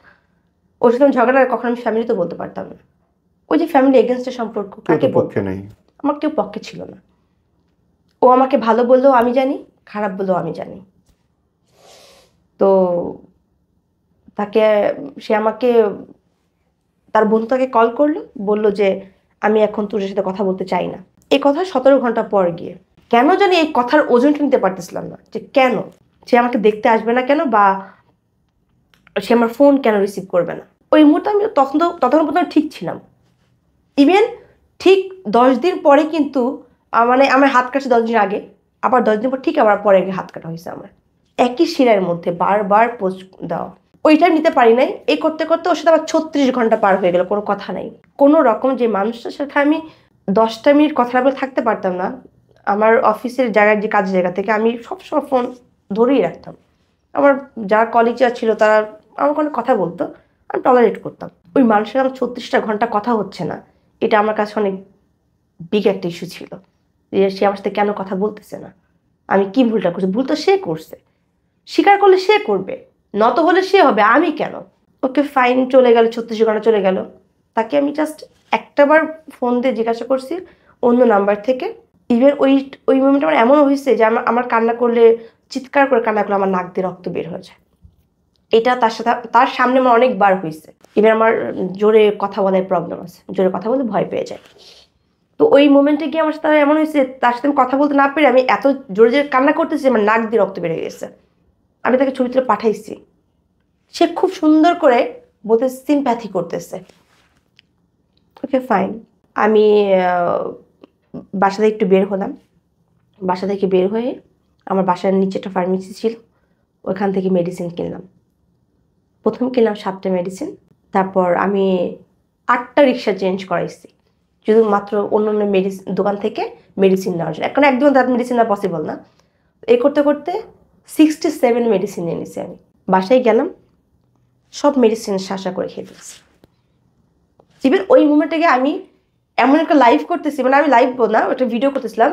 Speaker 1: ওর সাথে আমি ঝগড়া কখনো আমি ফ্যামিলিতে বলতে পারতাম না। ওই যে ফ্যামিলি এগেনস্টের সম্পর্ক, কাকে পক্ষে নেই, আমার কেউ পক্ষে ছিল না। ও আমাকে ভালো বললেও আমি জানি, খারাপ বললেও আমি জানি। তো সে আমাকে তার বন্ধু তাকে কল করলো, বলল যে আমি এখন তোর সাথে কথা বলতে চাই না। এই কথা 17 ঘন্টা পর গিয়ে কেন জানি এই কথার ওজনটা নিতে পারতেছিলাম না, যে কেন সে আমাকে দেখতে আসবে না কেন, বা সে আমার ফোন কেন রিসিভ করবে না। ওই মুহূর্তে আমি তখন পর্যন্ত ঠিক ছিলাম। ইভেন ঠিক 10 দিন পরে কিন্তু মানে আমার হাত কাটছে 10 দিন আগে, আবার 10 দিন পর ঠিক আবার পরে হাত কাটা হয়েছে আমার, একই শিরার মধ্যে বারবার পোস্ট দেওয়া। ওইটা নিতে পারি নাই, এই করতে করতে ওর সাথে আবার 36 ঘন্টা পার হয়ে গেল, কোনো কথা নাই। কোনো রকম যে মানুষটার সাথে আমি 10টা মিনিট কথা বলে থাকতে পারতাম না, আমার অফিসের জায়গার যে কাজের জায়গা থেকে আমি সবসময় ফোন ধরেই রাখতাম। আমার যারা কলিগরা ছিল তারা আমার কোনো কথা বলতো, আমি টলারেট করতাম। ওই মানুষের আমার 36টা ঘন্টা কথা হচ্ছে না, এটা আমার কাছে অনেক বিগ একটা ইস্যু ছিল, যে সে আমার সাথে কেন কথা বলতেছে না, আমি কি ভুলটা করছি। ভুল তো সে করছে, স্বীকার করলে সে করবে, নত হলে সে হবে, আমি কেন। ওকে ফাইন চলে গেল, 36 ঘন্টা চলে গেল। তাকে আমি জাস্ট একটাবার ফোন দিয়ে জিজ্ঞাসা করছি অন্য নাম্বার থেকে। ইভেন ওই মোমেন্টে আমার এমন হয়েছে যে আমার কান্না করলে, চিৎকার করে কান্না করলে আমার নাক দিয়ে রক্ত বের হয়ে যায়। এটা তার সামনে আমার অনেকবার হয়েছে। এবার আমার জোরে কথা বলার প্রবলেম আছে, জোরে কথা বলতে ভয় পেয়ে যায়। তো ওই মোমেন্টে গিয়ে আমার সাথে এমন হয়েছে, তার সাথে আমি কথা বলতে না পেরে আমি এত জোরে জোরে কান্না করতেছি আমার নাক দিয়ে রক্ত বেড়ে গেছে। আমি তাকে ছবি তুলে পাঠাইছি, সে খুব সুন্দর করে বলতে সিম্প্যাথি করতেছে। ওকে ফাইন, আমি বাসা থেকে একটু বের হলাম। বাসা থেকে বের হয়ে আমার বাসার নিচে একটা ফার্মেসি ছিল, ওইখান থেকে মেডিসিন কিনলাম। প্রথম কিনলাম 7টা মেডিসিন, তারপর আমি 8টা রিক্সা চেঞ্জ করাইছি শুধুমাত্র অন্য অন্য মেডিসিন দোকান থেকে মেডিসিন নেওয়ার জন্য। এখন একদম তার মেডিসিন নেওয়া পসিবল না। এই করতে করতে 67 মেডিসিন নিয়ে নিছি আমি। বাসায় গেলাম, সব মেডিসিন শাসা করে খেয়ে ফেলছি। ইভেন ওই মুমেন্টে গিয়ে আমি এমন একটা লাইভ করতেছি, মানে আমি লাইভ না, একটা ভিডিও করতেছিলাম।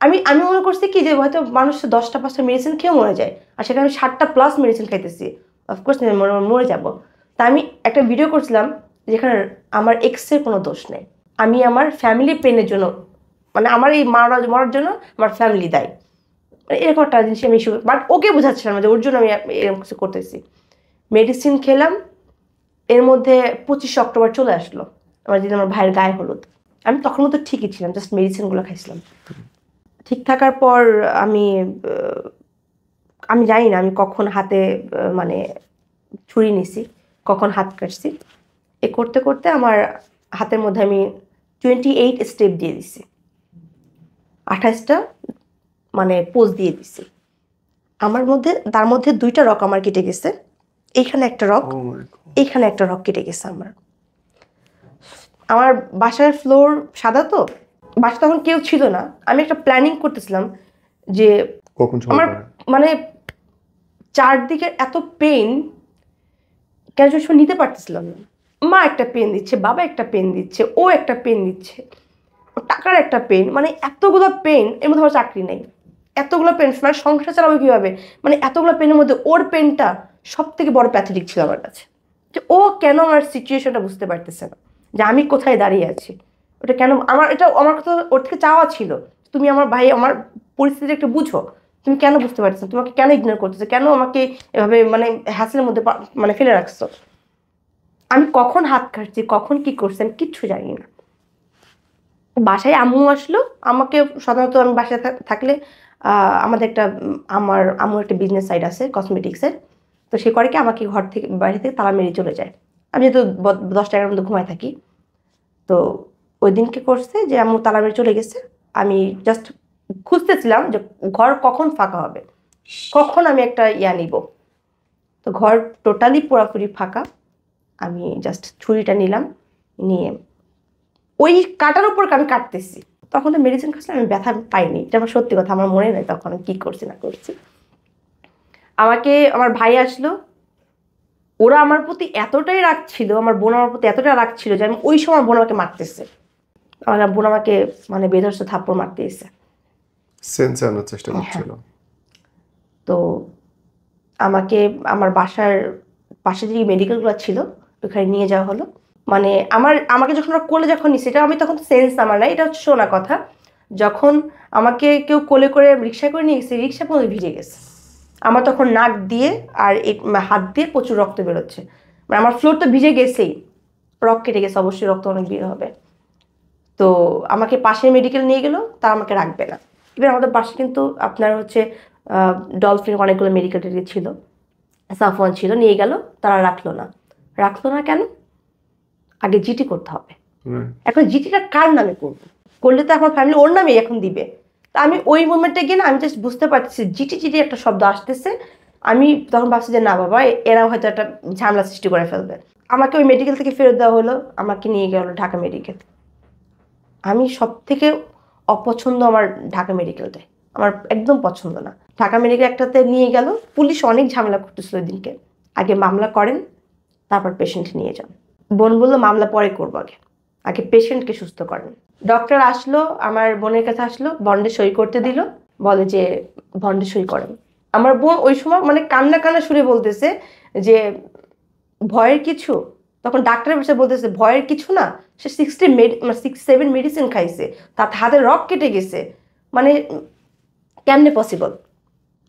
Speaker 1: আমি মনে করছি কি যে হয়তো মানুষ 10টা-5টা মেডিসিন খেয়ে মরে যায়, আর সেখানে আমি 7টা+ মেডিসিন খাইতেছি, অফকোর্স মরে যাব। তা আমি একটা ভিডিও করছিলাম যেখানে আমার এক্সের কোনো দোষ নেই, আমি আমার ফ্যামিলি পেনের জন্য, মানে আমার এই মরার জন্য আমার ফ্যামিলি দায়ী, মানে এরকম একটা জিনিস আমি বাট ওকে বোঝাচ্ছিলাম যে ওর জন্য আমি এরকম কিছু করতেছি। মেডিসিন খেলাম, এর মধ্যে 25 অক্টোবর চলে আসলো, আমার যেদিন আমার ভাইয়ের গায়ে হলুদ। আমি তখন মতো ঠিকই ছিলাম, জাস্ট মেডিসিনগুলো খাইছিলাম। ঠিক থাকার পর আমি জানি না আমি কখন হাতে মানে ছুরি নিছি, কখন হাত কাটছি। এ করতে করতে আমার হাতের মধ্যে আমি 28 স্টেপ দিয়ে দিছি, 28টা মানে পোজ দিয়ে দিছি। আমার মধ্যে তার মধ্যে 2টা রক আমার কেটে গেছে, এইখানে একটা রক, এইখানে একটা রক কেটে গেছে আমার। আমার বাসার ফ্লোর সাদা, তো বাসা তখন কেউ ছিল না। আমি একটা প্ল্যানিং করতেছিলাম যে আমার মানে চারদিকের এত পেন কেন নিতে পারতেছিলাম না। মা একটা পেন দিচ্ছে, বাবা একটা পেন দিচ্ছে, ও একটা পেন দিচ্ছে, টাকার একটা পেন, মানে এতগুলো পেন। এর মধ্যে আমার চাকরি নেই, এতগুলো পেন, মানে সংসার চালাবো কীভাবে, মানে এতগুলো পেনের মধ্যে ওর পেনটা সব থেকে বড় প্যাথেটিক ছিল আমার কাছে। যে ও কেন আমার সিচুয়েশনটা বুঝতে পারতেছে না, যে আমি কোথায় দাঁড়িয়ে আছি। ওটা কেন আমার কথা ওর থেকে চাওয়া ছিল, তুমি আমার ভাই, আমার পরিস্থিতি একটু বুঝো, তুমি কেন বুঝতে পারছো, তোমাকে কেন ইগনোর করতেছো, কেন আমাকে এভাবে মানে হ্যাসেলের মধ্যে মানে ফেলে রাখছো। আমি কখন হাত কাটছি, কখন কি করছি আমি কিচ্ছু জানি না। বাসায় আম্মু আসলো, আমাকে সাধারণত আমি বাসায় থাকলে আমাদের একটা আমার আম্মুর একটা বিজনেস সাইড আছে কসমেটিক্সের, তো সে করে কি আমাকে ঘর থেকে বাইরে থেকে তালা মেরে চলে যায়। আমি যেহেতু 10-11 মধ্যে ঘুমায় থাকি, তো ওই দিনকে করছে যে আম্মু তালা মেরে চলে গেছে। আমি জাস্ট খুঁজতেছিলাম যে ঘর কখন ফাঁকা হবে, কখন আমি একটা নিব। তো ঘর টোটালি পুরোপুরি ফাঁকা। আমি জাস্ট ছুরিটা নিলাম, নিয়ে ওই কাটার উপর আমি কাটতেছি। তখন তো মেডিসিন খাচ্ছিলাম, আমি ব্যথা পাইনি, এটা আমার সত্যি কথা, আমার মনে নেই তখন আমি কী করছি না করছি। আমাকে আমার ভাই আসলো, ওরা আমার প্রতি এতটাই রাগ ছিল, আমার বোন আমার প্রতি এতটাই রাগ ছিল যে আমি ওই সময় বোন আমাকে মারতেছে, আমার বোন আমাকে মানে বেধর্ষ থাপ্পড় মারতে এসে
Speaker 2: সেন্স আনার চেষ্টা করছিল।
Speaker 1: তো আমাকে আমার বাসার পাশে যে মেডিকেলগুলো ছিল ওখানে নিয়ে যাওয়া হলো। মানে আমাকে যখন ওরা কোলে যখন নিচ্ছে, এটা আমি তখন সেন্স আমার নাই, এটা হচ্ছে শোনা কথা। যখন আমাকে কেউ কোলে করে রিক্সা করে নিয়ে গেছে, রিক্সা পুরো ভিজে গেছে। আমার তখন নাক দিয়ে আর হাত দিয়ে প্রচুর রক্ত বেরোচ্ছে, মানে আমার ফ্লোর তো ভিজে গেছেই, রক্ত কেটে গেছে, অবশ্যই রক্ত অনেক বের হবে। তো আমাকে পাশের মেডিকেল নিয়ে গেল, তারা আমাকে রাখবে না। এবার আমাদের পাশে কিন্তু আপনার হচ্ছে ডলফিন অনেকগুলো মেডিকেল ছিল, সাফওয়ান ছিল, নিয়ে গেল, তারা রাখলো না কেন? আগে জিটি করতে হবে। এখন জিটিটা কার নামে করবো? করলে তো এখন ফ্যামিলি ওর নামেই এখন দিবে। তা আমি ওই মোমেন্টে গিয়ে না, আমি জাস্ট বুঝতে পারছি জিটি একটা শব্দ আসতেছে। আমি তখন ভাবছি যে না বাবা, এরাও হয়তো একটা ঝামেলা সৃষ্টি করে ফেলবে। আমাকে ওই মেডিকেল থেকে ফেরত দেওয়া হলো, আমাকে নিয়ে গেল ঢাকা মেডিকেল। আমি সব থেকে অপছন্দ আমার ঢাকা মেডিকেলটাই, আমার একদম পছন্দ না। ঢাকা মেডিকেল একটাতে নিয়ে গেল, পুলিশ অনেক ঝামেলা করতেছিল ওই দিনকে। আগে মামলা করেন, তারপর পেশেন্ট নিয়ে যান। বোন বললো মামলা পরে করবো, আগে পেশেন্টকে সুস্থ করেন। ডক্টর আসলো, আমার বোনের কাছে আসলো, বন্ডে সই করতে দিল, বলে যে বন্ডে সই করেন। আমার বোন ওই সময় মানে কান্না সুরে বলতেছে যে ভয়ের কিছু, তখন ডাক্তারের বসে বলতেছে ভয়ের কিছু না, সে 67 মেডিসিন খাইছে, তার হাতের রক কেটে গেছে, মানে কেমনে পসিবল।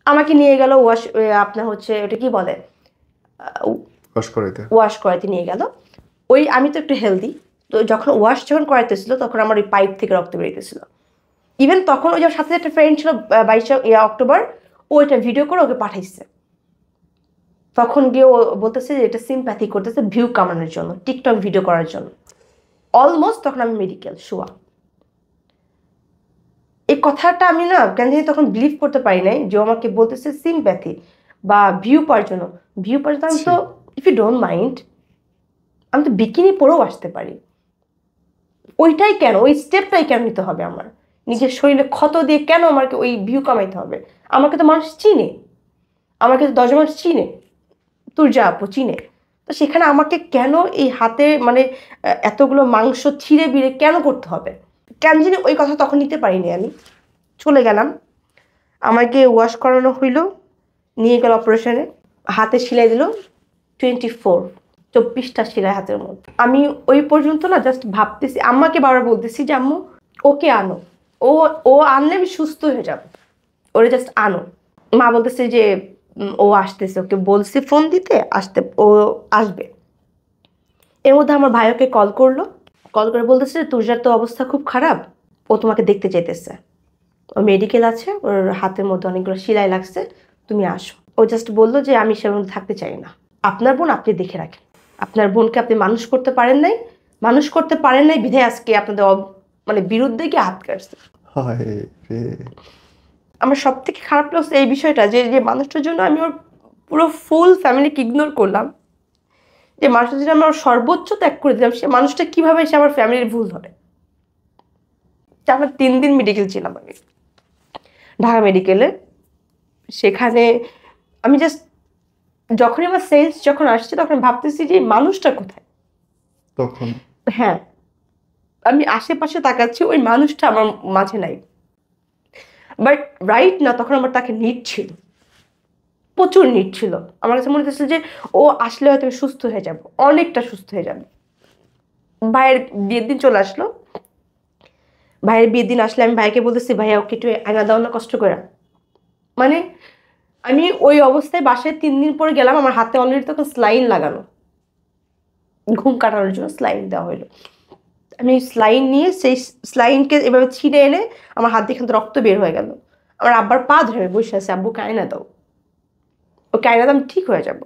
Speaker 1: আমাকে নিয়ে গেল আপনার হচ্ছে ওটা কি বলে ওয়াশ করাইতে নিয়ে গেল। ওই আমি তো একটু হেলদি, তো যখন করাইতেছিল তখন আমার ওই পাইপ থেকে রক্ত বেরিয়েছিল। ইভেন তখন ওই যে সাথে একটা ফ্রেন্ড ছিল 22 অক্টোবর, ও এটা ভিডিও করে ওকে পাঠাইছে। তখন গিয়ে ও বলতেছে যে এটা সিম্প্যাথি করতেছে ভিউ কামানোর জন্য, টিকটক ভিডিও করার জন্য। অলমোস্ট তখন আমি মেডিকেল শোয়া। এই কথাটা আমি না কেন জানি তখন বিলিভ করতে পারি নাই যে ও আমাকে বলতেছে সিম্প্যাথি বা ভিউ পাওয়ার জন্য। আমি তো ইফ ইউ ডোন্ট মাইন্ড আমি তো বিকিনি পরেও আসতে পারি। ওইটাই কেন, ওই স্টেপটাই কেন নিতে হবে আমার? নিজের শরীরে ক্ষত দিয়ে কেন আমাকে ওই ভিউ কামাইতে হবে? আমাকে তো মানুষ চিনে, আমাকে তো 10 মানুষ চিনে, তোর যা আপু চিনে। তো সেখানে আমাকে কেন এই হাতে মানে এতগুলো মাংস ছিঁড়ে বিড়ে কেন করতে হবে? কেন জানি ওই কথা তখন নিতে পারিনি। আমি চলে গেলাম, আমাকে ওয়াশ করানো হইলো, নিয়ে গেল অপারেশনে, হাতে সেলাই দিল 24টা সেলাই হাতের মধ্যে। আমি ওই পর্যন্ত না জাস্ট ভাবতেছি, আম্মাকে বারবার বলতেছি যে আম্মু ওকে আনো, ও ও আনলে আমি সুস্থ হয়ে যাব, ওরে জাস্ট আনো। মা বলতেছে যে ও আসতেছে, ওকে বলছি ফোন দিতে, আসতে ও আসবে। এর মধ্যে আমার ভাই ওকে কল করলো, কল করে বলতেছে তুষার তো অবস্থা খুব খারাপ, ও তোমাকে দেখতে চাইতেছে, ও মেডিকেল আছে, ওর হাতের মধ্যে অনেকগুলো সেলাই লাগছে, তুমি আসো। ও জাস্ট বললো যে আমি সের মধ্যে থাকতে চাই না, আপনার বোন আপনি দেখে রাখেন, আপনার বোনকে আপনি মানুষ করতে পারেন নাই বিধায় আজকে আপনাদের মানে বিরুদ্ধে গিয়ে হাত কাটছে। আমার সব থেকে খারাপ লাগছে এই বিষয়টা যে যে মানুষটার জন্য আমি ওর পুরো ফুল ফ্যামিলিকে ইগনোর করলাম, যে মানুষটার জন্য আমি ওর সর্বোচ্চ ত্যাগ করে দিলাম, সে মানুষটা কিভাবে এসে আমার ফ্যামিলির ভুল ধরে। আমরা 3 দিন মেডিকেল ছিলাম আমি ঢাকা মেডিকেলে। সেখানে আমি জাস্ট যখনই আমার সেন্স যখন আসছে তখন ভাবতেছি যে মানুষটা কোথায়
Speaker 2: তখন।
Speaker 1: হ্যাঁ, আমি আশেপাশে তাকাচ্ছি, ওই মানুষটা আমার মাঝে নাই। বাট রাইট না, তখন আমার তাকে নিড ছিল, প্রচুর নিড ছিল। আমার কাছে মনে হচ্ছে যে ও আসলে হয়তো আমি সুস্থ হয়ে যাব, অনেকটা সুস্থ হয়ে যাবে। ভাইয়ের বিয়ের দিন চলে আসলো, ভাইয়ের বিয়ের দিন আসলে আমি ভাইকে বলতেছি ভাইয়া ওকে একটু আয়না দাও না কষ্ট করে। মানে আমি ওই অবস্থায় বাসায় 3 দিন পরে গেলাম, আমার হাতে অলরেডি তখন স্লাইন লাগানো, ঘুম কাটানোর জন্য স্লাইন দেওয়া হলো। আমি স্লাইন নিয়ে সেই স্লাইনকে এভাবে ছিঁড়ে এনে আমার হাত দিয়ে এখান থেকে রক্ত বের হয়ে গেল। আমার আব্বার পা ধরে বসে আছে, আব্বুকে আয়না দাও, ওকে আয়না দাও আমি ঠিক হয়ে যাব।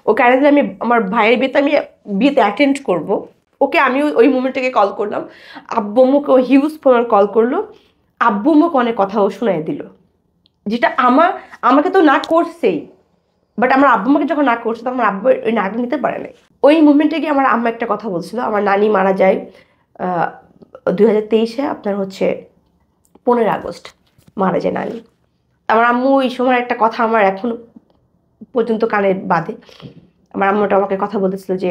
Speaker 1: ওকে আয়না দিলে আমি আমার ভাইয়ের বিয়েতে আমি বিয়েতে অ্যাটেন্ড করব। ওকে আমি ওই মুমেন্টটাকে কল করলাম, আব্বু আম্মুকে ও হিউজ ফোন কল করলো, আব্বু আম্মুকে অনেক কথা ও শোনাই দিল, যেটা আমাকে তো না করছেই, বাট আমার আব্বু আমাকে যখন না করছে তখন আমার আব্বু ওই নাকটা নিতে পারে নাই। ওই মুভমেন্টে গিয়ে আমার আম্মা একটা কথা বলছিল, আমার নানি মারা যায় 2023-এ, আপনার হচ্ছে 15 আগস্ট মারা যায় নানি। আমার আম্মু ওই সময় একটা কথা আমার এখন পর্যন্ত কানে বাঁধে। আমার আম্মুটা আমাকে কথা বলতেছিল যে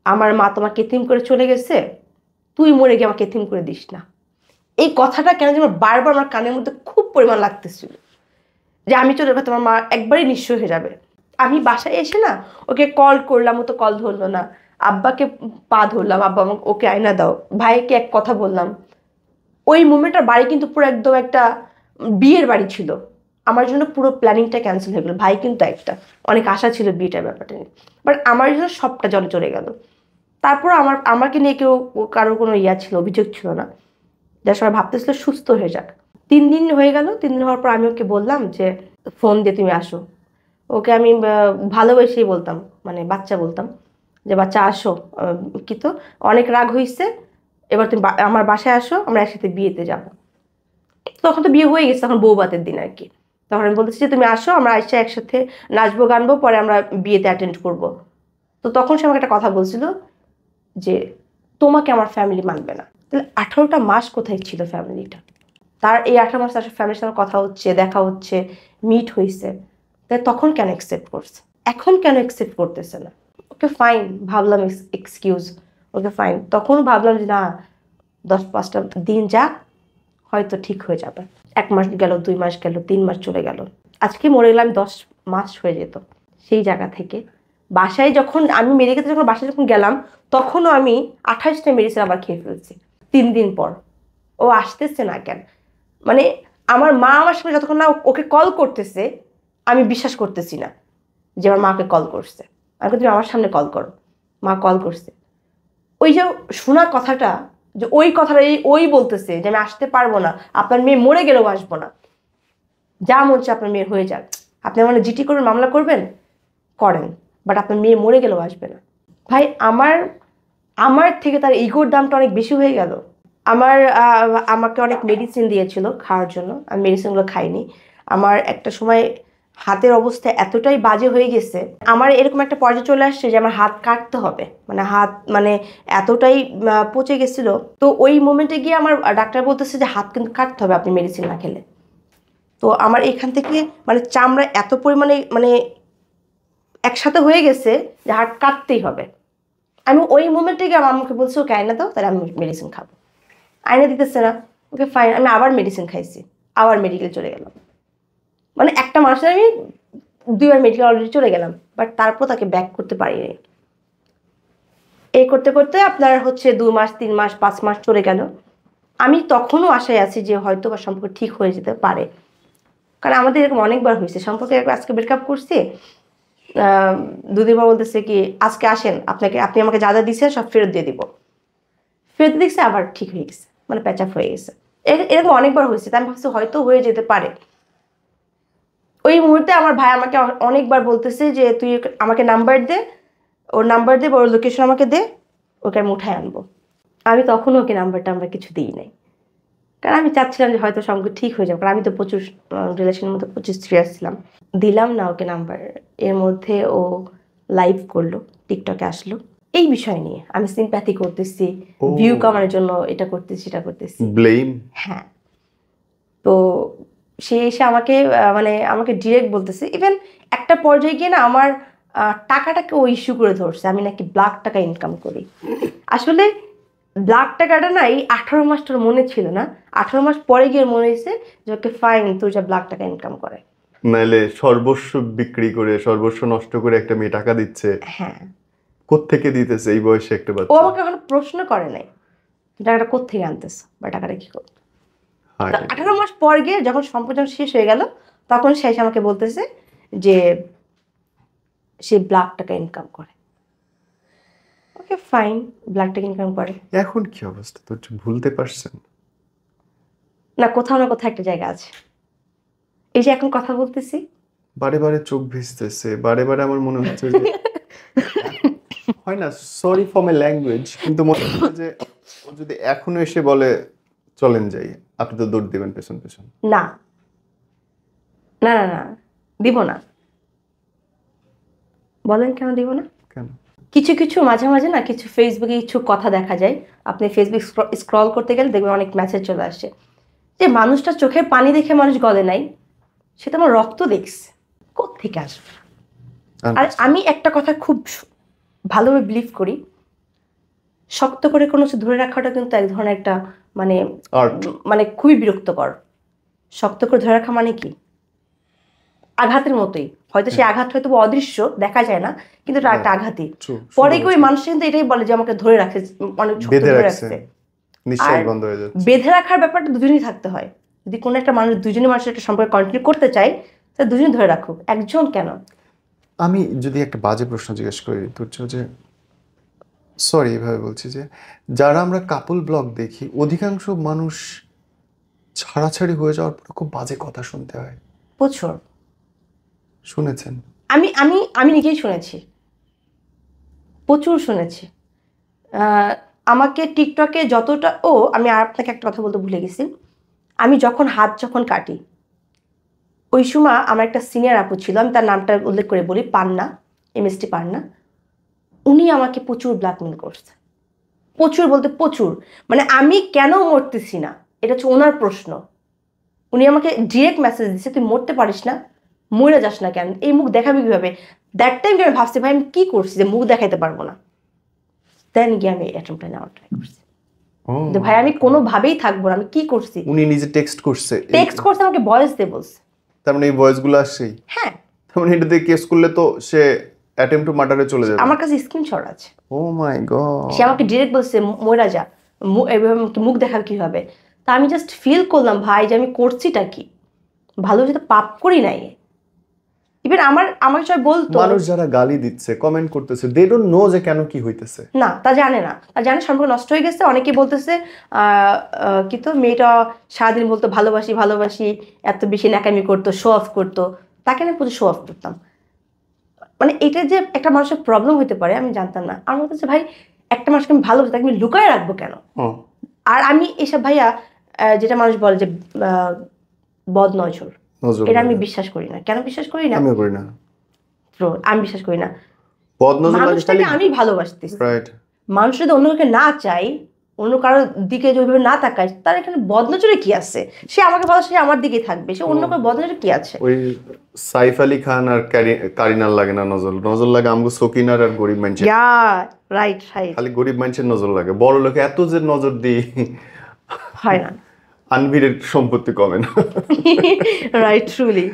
Speaker 1: আমার মা তোমাকে এতিম করে চলে গেছে, তুই মরে গিয়ে আমাকে এতিম করে দিস না। এই কথাটা কেন যেন বারবার আমার কানের মধ্যে খুব পরিমাণ লাগতেছিল, যে আমি চলে গেলে তোমার মা একবারই নিঃস্ব হয়ে যাবে। আমি বাসায় এসে না ওকে কল করলাম, ও তো কল ধরলো না। আব্বাকে পা ধরলাম, আব্বা আমাকে ওকে আয়না দাও, ভাইকে এক কথা বললাম। ওই মুভমেন্টটার বাড়ি কিন্তু পুরো একদম একটা বিয়ের বাড়ি ছিল, আমার জন্য পুরো প্ল্যানিংটা ক্যান্সেল হয়ে গেলো। ভাই কিন্তু একটা অনেক আশা ছিল বিয়েটার ব্যাপারটা নিয়ে, বাট আমার জন্য সবটা জলে চলে গেল। তারপর আমাকে নিয়ে কেউ কারোর কোনো ছিল, অভিযোগ ছিল না, যার সবাই ভাবতেছিল সুস্থ হয়ে যাক। 3 দিন হয়ে গেল, 3 দিন হওয়ার পর আমি ওকে বললাম যে ফোন দিয়ে তুমি আসো। ওকে আমি ভালোবেসেই বলতাম, মানে বাচ্চা বলতাম যে বাচ্চা আসো, কি তো অনেক রাগ হয়েছে, এবার তুমি আমার বাসায় আসো, আমরা একসাথে বিয়েতে যাব। তখন তো বিয়ে হয়ে গেছে, তখন বউভাতের দিন আর কি। তখন আমি বলতেছি যে তুমি আসো, আমরা আসছে একসাথে নাচবো গানবো, পরে আমরা বিয়েতে অ্যাটেন্ড করব। তো তখন সে আমাকে একটা কথা বলছিল যে তোমাকে আমার ফ্যামিলি মানবে না। তাহলে 18টা মাস কোথায় ছিল ফ্যামিলিটা? তার এই 18 মাস তার ফ্যামিলির সাথে কথা হচ্ছে, দেখা হচ্ছে, মিট হয়েছে, তাই তখন কেন অ্যাকসেপ্ট করছে, এখন কেন অ্যাকসেপ্ট করতেছে না? ওকে ফাইন ভাবলাম, এক্সকিউজ, ওকে ফাইন। তখন ভাবলাম যে না, 10-5টা দিন যাক, হয়তো ঠিক হয়ে যাবে। 1 মাস গেল, 2 মাস গেল, 3 মাস চলে গেল, আজকে মরে গেলাম 10 মাস হয়ে যেত। সেই জায়গা থেকে বাসায় যখন আমি মেডিকেলে যখন বাসায় যখন গেলাম, তখনও আমি 28টা মেডিসিন আবার খেয়ে ফেলছি 3 দিন পর। ও আসতেছে না কেন? মানে আমার মা আমার সামনে যতক্ষণ না ওকে কল করতেছে, আমি বিশ্বাস করতেছি না যে আমার মাকে কল করছে। আমি তুমি আমার সামনে কল করো, মা কল করছে। ওই যে শোনা কথাটা, যে ওই কথাটা ওই বলতেছে যে আমি আসতে পারবো না, আপনার মেয়ে মরে গেলেও আসবো না, যা মন চায় আপনার মেয়ের হয়ে যাক, আপনি মানে জিটি করবেন, মামলা করবেন, করেন, বাট আপনার মেয়ে মরে গেলেও আসবে না। ভাই আমার থেকে তার ইগোর দামটা অনেক বেশি হয়ে গেল। আমাকে অনেক মেডিসিন দিয়েছিল খাওয়ার জন্য, আমি মেডিসিনগুলো খাইনি। আমার একটা সময় হাতের অবস্থা এতটাই বাজে হয়ে গেছে, আমার এরকম একটা পর্যায়ে চলে আসছে যে আমার হাত কাটতে হবে, মানে হাত মানে এতটাই পচে গেছিল। তো ওই মোমেন্টে গিয়ে আমার ডাক্তার বলতেছে যে হাত কিন্তু কাটতে হবে আপনি মেডিসিন না খেলে। তো আমার এখান থেকে মানে চামড়া এত পরিমাণে মানে একসাথে হয়ে গেছে যে হাত কাটতেই হবে। আমি ওই মোমেন্টে গিয়ে আমার আম্মুকে বলছি ওকে আয়না দাও, তাহলে আমি মেডিসিন খাবো। আয়না দিতেছে না, ওকে ফাইন, আমি আবার মেডিসিন খাইছি, আবার মেডিকেল চলে গেলাম। মানে একটা মাসে আমি 2বার মেডিকেল অলরেডি চলে গেলাম, বাট তারপর তাকে ব্যাক করতে পারিনি। এই করতে করতে আপনার হচ্ছে 2 মাস 3 মাস 5 মাস চলে গেল। আমি তখনও আশায় আছি যে হয়তো বা সম্পর্ক ঠিক হয়ে যেতে পারে, কারণ আমাদের এরকম অনেকবার হয়েছে সম্পর্কে। আজকে ব্রেকআপ করছি, 2 দিন পর বলতেছে কি আজকে আসেন, আপনি আমাকে যা যা দিচ্ছেন সব ফেরত দিয়ে দিব। ফেরত দিচ্ছে, আবার ঠিক হয়ে গেছে, মানে প্যাচ আপ হয়ে গেছে। এরকম অনেকবার হয়েছে, তাই আমি ভাবছি হয়তো হয়ে যেতে পারে। ওই মুহূর্তে আমার ভাই আমাকে অনেকবার বলতেছে যে তুই আমাকে নাম্বার দে, ওর নাম্বার দে, ওর লোকেশন আমাকে দে, ওকে আমি উঠায় আনবো। আমি তখনও ওকে নাম্বারটা আমরা কিছু দিই নাই, কারণ আমি চাচ্ছিলাম যে হয়তো সম্পর্ক ঠিক হয়ে যাবে, কারণ আমি তো প্রচুর রিলেশনের মধ্যে প্রচুর সিরিয়াস ছিলাম। দিলাম না ওকে নাম্বার। এর মধ্যে ও লাইভ করলো, টিকটকে আসলো, এই বিষয় নিয়ে আমি সিম্প্যাথি করতেছি, ভিউ কামানোর জন্য এটা করতেছি সেটা করতেছি,
Speaker 2: ব্লেম।
Speaker 1: হ্যাঁ। তো সে এসে আমাকে মানে আমাকে ডিরেক্ট বলতেছে, ইভেন একটা পর্যায়ে গিয়ে না আমার টাকাটাকে ও ইস্যু করে ধরছে, আমি নাকি ব্ল্যাক টাকা ইনকাম করি। আসলে ব্ল্যাক টাকাটা না এই 18 মাসটার মনে ছিল না, 18 মাস পরে গিয়ে মনে হয়েছে যে ওকে ফাইন, তুই যা ব্ল্যাক টাকা ইনকাম করে।
Speaker 2: নাইলে সর্বস্ব বিক্রি করে সর্বস্ব নষ্ট করে একটা মেয়ে টাকা দিচ্ছে,
Speaker 1: হ্যাঁ,
Speaker 2: কোত্থেকে দিতেছে এই বয়সে একটা
Speaker 1: ও
Speaker 2: বাচ্চা?
Speaker 1: আমাকে এখন প্রশ্ন করে নাই টাকাটা কোত্থেকে আনতেছ বা টাকাটা কি করতো। 18 মাস পর গিয়ে যখন সম্পর্ক শেষ হয়ে গেল, তখন সে এসে আমাকে বলতেছে যে সে ব্ল্যাক টাকা ইনকাম করে। ওকে ফাইন, ব্ল্যাক টাকা ইনকাম করে।
Speaker 2: এখন কি অবস্থা, তোর ভুলতে পারছেন?
Speaker 1: না, কোথাও না কোথাও একটা জায়গা আছে। এই যে এখন কথা বলতেছি,
Speaker 2: বারে বারে চোখ ভিজতেছে, বারে বারে আমার মনে হচ্ছে যে হয় না, সরি ফর মাই ল্যাঙ্গুয়েজ, কিন্তু মনে হচ্ছে যে ও যদি এখনো এসে বলে চলেন যাই, আপনি তো দৌড় দিবেন পেছন পেছন।
Speaker 1: না না না না, দিব না। বলেন কেন দিব না?
Speaker 2: কেন?
Speaker 1: কিছু কিছু মাঝে মাঝে না কিছু ফেসবুকে কিছু কথা দেখা যায়, আপনি ফেসবুক স্ক্রল করতে গেলে দেখবেন অনেক মেসেজ চলে আসছে যে মানুষটা চোখের পানি দেখে মানুষ গলে নাই, সেটা আমার রক্ত দেখছে, কোত্থেকে আসবে। আর আমি একটা কথা খুব ভালোভাবে বিলিভ করি, শক্ত করে কোনো কিছু ধরে রাখাটা কিন্তু এক ধরনের একটা মানে মানে খুবই বিরক্তকর। শক্ত করে ধরে রাখা মানে কি, আঘাতের মতোই, হয়তো সেই আঘাত হয়তো অদৃশ্য দেখা যায় না, কিন্তু এটা একটা আঘাতই। পরে কি ওই মানুষ কিন্তু এটাই বলে যে আমাকে ধরে রাখছে, অনেক শক্ত ধরে রাখছে।
Speaker 2: নিশ্চয়ই বন্ধ হয়ে যাচ্ছে।
Speaker 1: বেঁধে রাখার ব্যাপারটা দুজনেই থাকতে হয়। যদি কোনো একটা মানুষ দুজনের মানুষের একটা সম্পর্ক কন্টিনিউ করতে চায়, তাহলে দুজনে ধরে রাখুক, একজন কেন।
Speaker 2: আমি যদি একটা বাজে প্রশ্ন জিজ্ঞেস করি তোর, যে সরি এভাবে বলছি, যে যারা আমরা কাপল ব্লগ দেখি অধিকাংশ মানুষ ছাড়াছাড়ি হয়ে যাওয়ার পর খুব বাজে কথা শুনতে হয়।
Speaker 1: প্রচুর
Speaker 2: শুনেছেন?
Speaker 1: আমি আমি আমি নিজেই শুনেছি, প্রচুর শুনেছি। আমাকে টিকটকে যতটা আমি আর আপনাকে একটা কথা বলতে ভুলে গেছি, আমি হাত যখন কাটি, ওই সময় আমার একটা সিনিয়র আপু ছিল, আমি তার নামটা উল্লেখ করে বলি, পান্না, MST পান্না। উনি আমাকে প্রচুর ব্ল্যাকমেল করছে, প্রচুর বলতে প্রচুর। মানে আমি কেন মরতেছি না, এটা হচ্ছে ওনার প্রশ্ন। উনি আমাকে ডিরেক্ট মেসেজ দিচ্ছে, তুই মরতে পারিস না, মরে যাস না কেন, এই মুখ দেখাবি কিভাবে। দ্যাট টাইম আমি ভাবছি ভাই আমি কি করছি যে মুখ দেখাইতে পারবো না। দেন গিয়ে আমি অ্যাটেম্পটা নেওয়ার ট্রাই করছি যে ভাই আমি কোনোভাবেই থাকবো না, আমি কি করছি।
Speaker 2: উনি নিজে টেক্সট করছে,
Speaker 1: আমাকে ভয়েস দিয়ে বলছে।
Speaker 2: তার মানে এই ভয়েসগুলো আসছেই।
Speaker 1: হ্যাঁ,
Speaker 2: তার মানে এটাতে কেস করলে তো সে অ্যাটেম্প টু মার্ডারে চলে যাবে।
Speaker 1: আমার কাছে স্ক্রিনশট আছে।
Speaker 2: ও মাই গড।
Speaker 1: সে আমাকে ডিরেক্ট বলছে মরা যা, মুখ দেখার কি হবে। তা আমি জাস্ট ফিল করলাম ভাই যে আমি করছিটা কি, ভালোবেসে তো পাপ করি নাই। ইভেন আমার সবাই বলতো,
Speaker 2: মানুষ যারা গালি দিচ্ছে কমেন্ট করতেছে, দে ডোন্ট নো যে কেন কি হইতেছে
Speaker 1: না, তা জানে না, তা জানে সম্পর্ক নষ্ট হয়ে গেছে। অনেকেই বলতেছে কি তো মেয়েটা সারাদিন বলতো ভালোবাসি ভালোবাসি, এত বেশি ন্যাকামি করতো, শো অফ করতো। তাকে আমি প্রচুর শো অফ করতাম। মানে এটা যে একটা মানুষের প্রবলেম হতে পারে আমি জানতাম না। আমার কাছে ভাই একটা মানুষকে আমি ভালোবাসি, তাকে আমি লুকায় রাখবো কেন। আর আমি এসব ভাইয়া যেটা মানুষ বলে যে বদ নজর, এটা আমি বিশ্বাস করি না। কেন বিশ্বাস করি না?
Speaker 2: আমিও করি না।
Speaker 1: আমি বিশ্বাস করি না।
Speaker 2: বদ নজর
Speaker 1: মানুষটাকে আমি ভালোবাসতেছি,
Speaker 2: রাইট।
Speaker 1: মানুষ যদি অন্য কাউকে না চাই, অন্য কারোর দিকে ওইভাবে না তাকায়, তার এখানে বদনজরে কি আছে? সে আমাকে ভালোবাসে, আমার দিকে থাকবে, সে অন্য কারোর বদনজরে কি আছে?
Speaker 2: ওই সাইফ আলী খান আর কারিনার লাগে না নজর, নজর লাগে আমগো সকিনার আর গরিব মানুষের।
Speaker 1: রাইট রাইট,
Speaker 2: খালি গরিব মানুষের নজর লাগে, বড় লোকে এত যে নজর দিই
Speaker 1: হয় না।
Speaker 2: আনভিরের সম্পত্তি কমে না।
Speaker 1: রাইট, ট্রুলি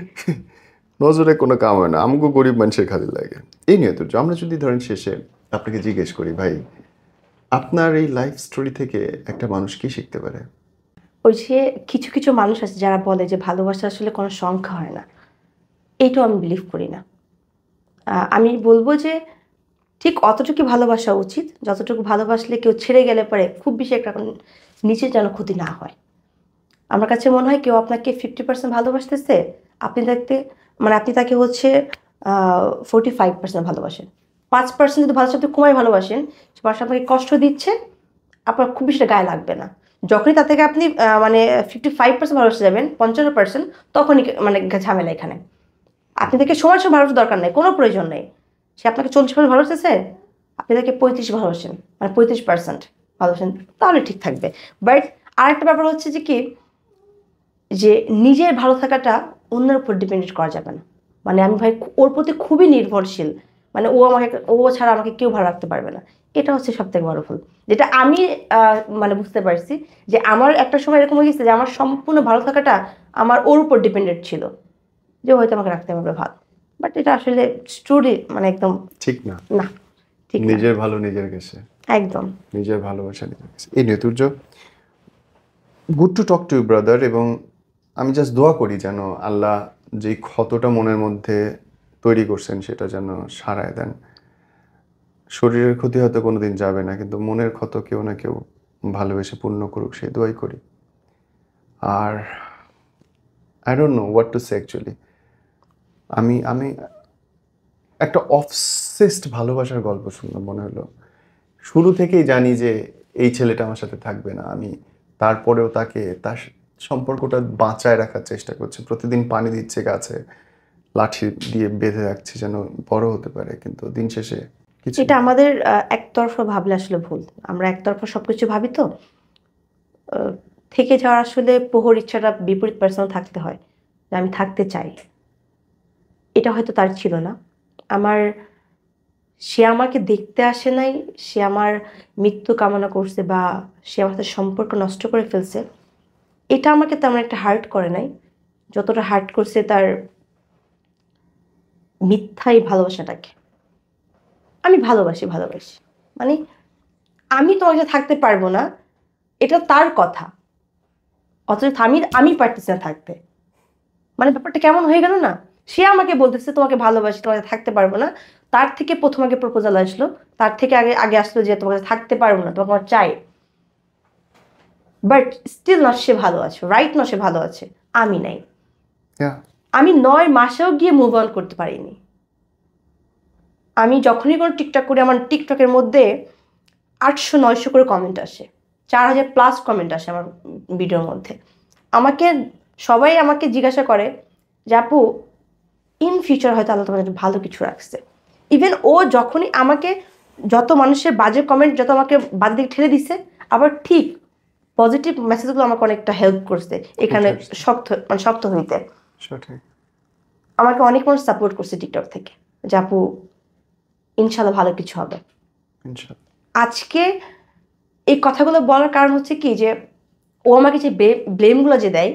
Speaker 2: নজরে কোনো কাম হয় না, আমগো গরিব মানুষের খালি লাগে। এই নিয়ে তো আমরা যদি ধরেন শেষে আপনাকে জিজ্ঞেস করি, ভাই আপনার এই লাইফ স্টোরি থেকে একটা মানুষ কি শিখতে পারে?
Speaker 1: ওই যে কিছু কিছু মানুষ আছে যারা বলে যে ভালোবাসা আসলে কোনো সংখ্যা হয় না, এইটাও আমি বিলিভ করি না। আমি বলবো যে ঠিক অতটুকু ভালোবাসা উচিত যতটুকু ভালোবাসলে কেউ ছেড়ে গেলে পরে খুব বেশি একটা নিচে যেন ক্ষতি না হয়। আমার কাছে মনে হয় কেউ আপনাকে 50% ভালোবাসতেছে, আপনি তাকে হচ্ছে 45% ভালোবাসেন, 5% যদি ভালোবাসেন আপনি কমায় ভালোবাসেন, সে মানুষ আপনাকে কষ্ট দিচ্ছে, আপনার খুব বেশি গায়ে লাগবে না। যখনই তার থেকে আপনি 55% ভালোবাসতে যাবেন, 55%, তখনই ঝামেলা এখানে। আপনি তাকে সময় ভালোবাসার দরকার নেই, কোনো প্রয়োজন নেই। সে আপনাকে 40% ভালোবাসতেছে, আপনি তাকে 35 ভালোবাসেন, 35% ভালোবাসেন, তাহলে ঠিক থাকবে। বাট আরেকটা ব্যাপার হচ্ছে যে কি, যে নিজের ভালো থাকাটা অন্যের উপর ডিপেন্ডেন্ট করা যাবে না। আমি ভাই ওর প্রতি খুবই নির্ভরশীল, ও ছাড়া আমাকে কেউ ভালো রাখতে পারবে না। এটা হচ্ছে সব থেকে বড় ভুল, যেটা আমি বুঝতে পারছি যে আমার একটা সময় এরকম হয়ে গেছে যে আমার সম্পূর্ণ ভালো থাকাটা আমার ওর উপর ডিপেন্ডেন্ট ছিল, যে হয়তো আমাকে রাখতে পারবে ভালো। বাট এটা আসলে স্টোরি একদম
Speaker 2: ঠিক না,
Speaker 1: না ঠিক না।
Speaker 2: নিজের ভালো নিজের কাছে,
Speaker 1: একদম
Speaker 2: নিজের ভালোবাসা নিজের কাছে। এই নেতুর্য, good to talk to you brother. এবং আমি জাস্ট দোয়া করি যেন আল্লাহ যেই ক্ষতটা মনের মধ্যে তৈরি করছেন সেটা যেন সারায় দেন। শরীরের ক্ষতি হয়তো কোনোদিন যাবে না, কিন্তু মনের ক্ষত কেউ না কেউ ভালোবেসে পূর্ণ করুক, সেই দোয়াই করি। আর I don't know what to say actually. আমি একটা অবসেসড ভালোবাসার গল্প শুনলাম, মনে হলো শুরু থেকেই জানি যে এই ছেলেটা আমার সাথে থাকবে না, আমি তারপরেও তার সম্পর্কটা বাঁচায় রাখার চেষ্টা করছি, প্রতিদিন পানি দিচ্ছে গাছে, লাঠি দিয়ে বেঁধে রাখছি যেন বড় হতে পারে, কিন্তু দিন শেষে কিছু।
Speaker 1: এটা আমাদের একতরফা ভাবলে আসলে ভুল। আমরা একতরফা সবকিছু ভাবি, তো থেকে যাওয়ার আসলে প্রহর ইচ্ছাটা বিপরীত পার্সন থাকতে হয়, যে আমি থাকতে চাই। এটা হয়তো তার ছিল না। সে আমাকে দেখতে আসে নাই, সে আমার মৃত্যু কামনা করছে বা সে আমার সাথে সম্পর্ক নষ্ট করে ফেলছে, এটা আমাকে তেমন একটা হার্ট করে নাই, যতটা হার্ট করছে তার মিথ্যাই ভালোবাসাটাকে। আমি ভালোবাসি, আমি তোমার সাথে থাকতে পারবো না, এটা তার কথা, অথচ আমি পারতেছি না থাকতে। ব্যাপারটা কেমন হয়ে গেল না? সে আমাকে বলতেছে তোমাকে ভালোবাসি, তোমাকে থাকতে পারবো না, তার থেকে প্রথম আগে প্রপোজাল আসলো, তার থেকে আগে আসলো যে তোমাকে থাকতে পারবো না, তোমাকে আমার চাই। বাট স্টিল না, সে ভালো আছে, রাইট না, সে ভালো আছে, আমি নাই। আমি 9 মাসেও গিয়ে মুভ অন করতে পারিনি। আমি যখনই কোনো টিকটক করি, আমার টিকটকের মধ্যে 800-900 করে কমেন্ট আসে, 4000+ কমেন্ট আসে আমার ভিডিওর মধ্যে। সবাই আমাকে জিজ্ঞাসা করে যে আপু, ইন ফিউচার হয়তো আল্লাহ তোমাদের ভালো কিছু রাখছে। ইভেন ও যখনই আমাকে যত মানুষের বাজে কমেন্ট যত আমাকে বাজে দিকে ঠেলে দিচ্ছে, আবার ঠিক পজিটিভ মেসেজগুলো আমাকে অনেকটা হেল্প করছে এখানে শক্ত হইতে। আমাকে অনেক মানুষ সাপোর্ট করছে টিকটক থেকে, যে আপু ইনশাল্লাহ ভালো কিছু হবে। আজকে এই কথাগুলো বলার কারণ হচ্ছে কি, যে ও আমাকে যে ব্লেমগুলো যে দেয়,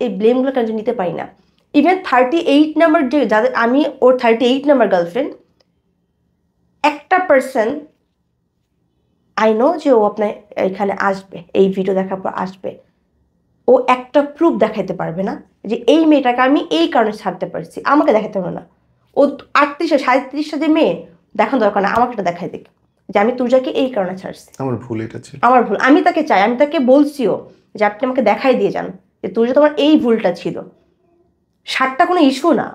Speaker 1: এই ব্লেমগুলো কেন নিতে পারি না। ইভেন 38 নাম্বার যে যাদের, আমি ওর 38 নাম্বার গার্লফ্রেন্ড, একটা পার্সন আই নো যে ও আপনার এখানে আসবে, এই ভিডিও দেখার পর আসবে, ও একটা প্রুফ দেখাইতে পারবে না যে এই মেয়েটাকে আমি এই কারণে ছাড়তে পারছি। আমাকে দেখাতে পারবে না। ও 38-37 যে মেয়ে দেখানো দরকার না, আমাকে এটা দেখাই দিক যে আমি তুজাকে এই কারণে ছাড়ছি।
Speaker 2: আমার ভুল এটা ছিল,
Speaker 1: আমার ভুল, আমি তাকে চাই, আমি তাকে বলছিও যে আপনি আমাকে দেখাই দিয়ে যান যে তুজা তোমার এই ভুলটা ছিল। 60টা কোনো ইস্যু না,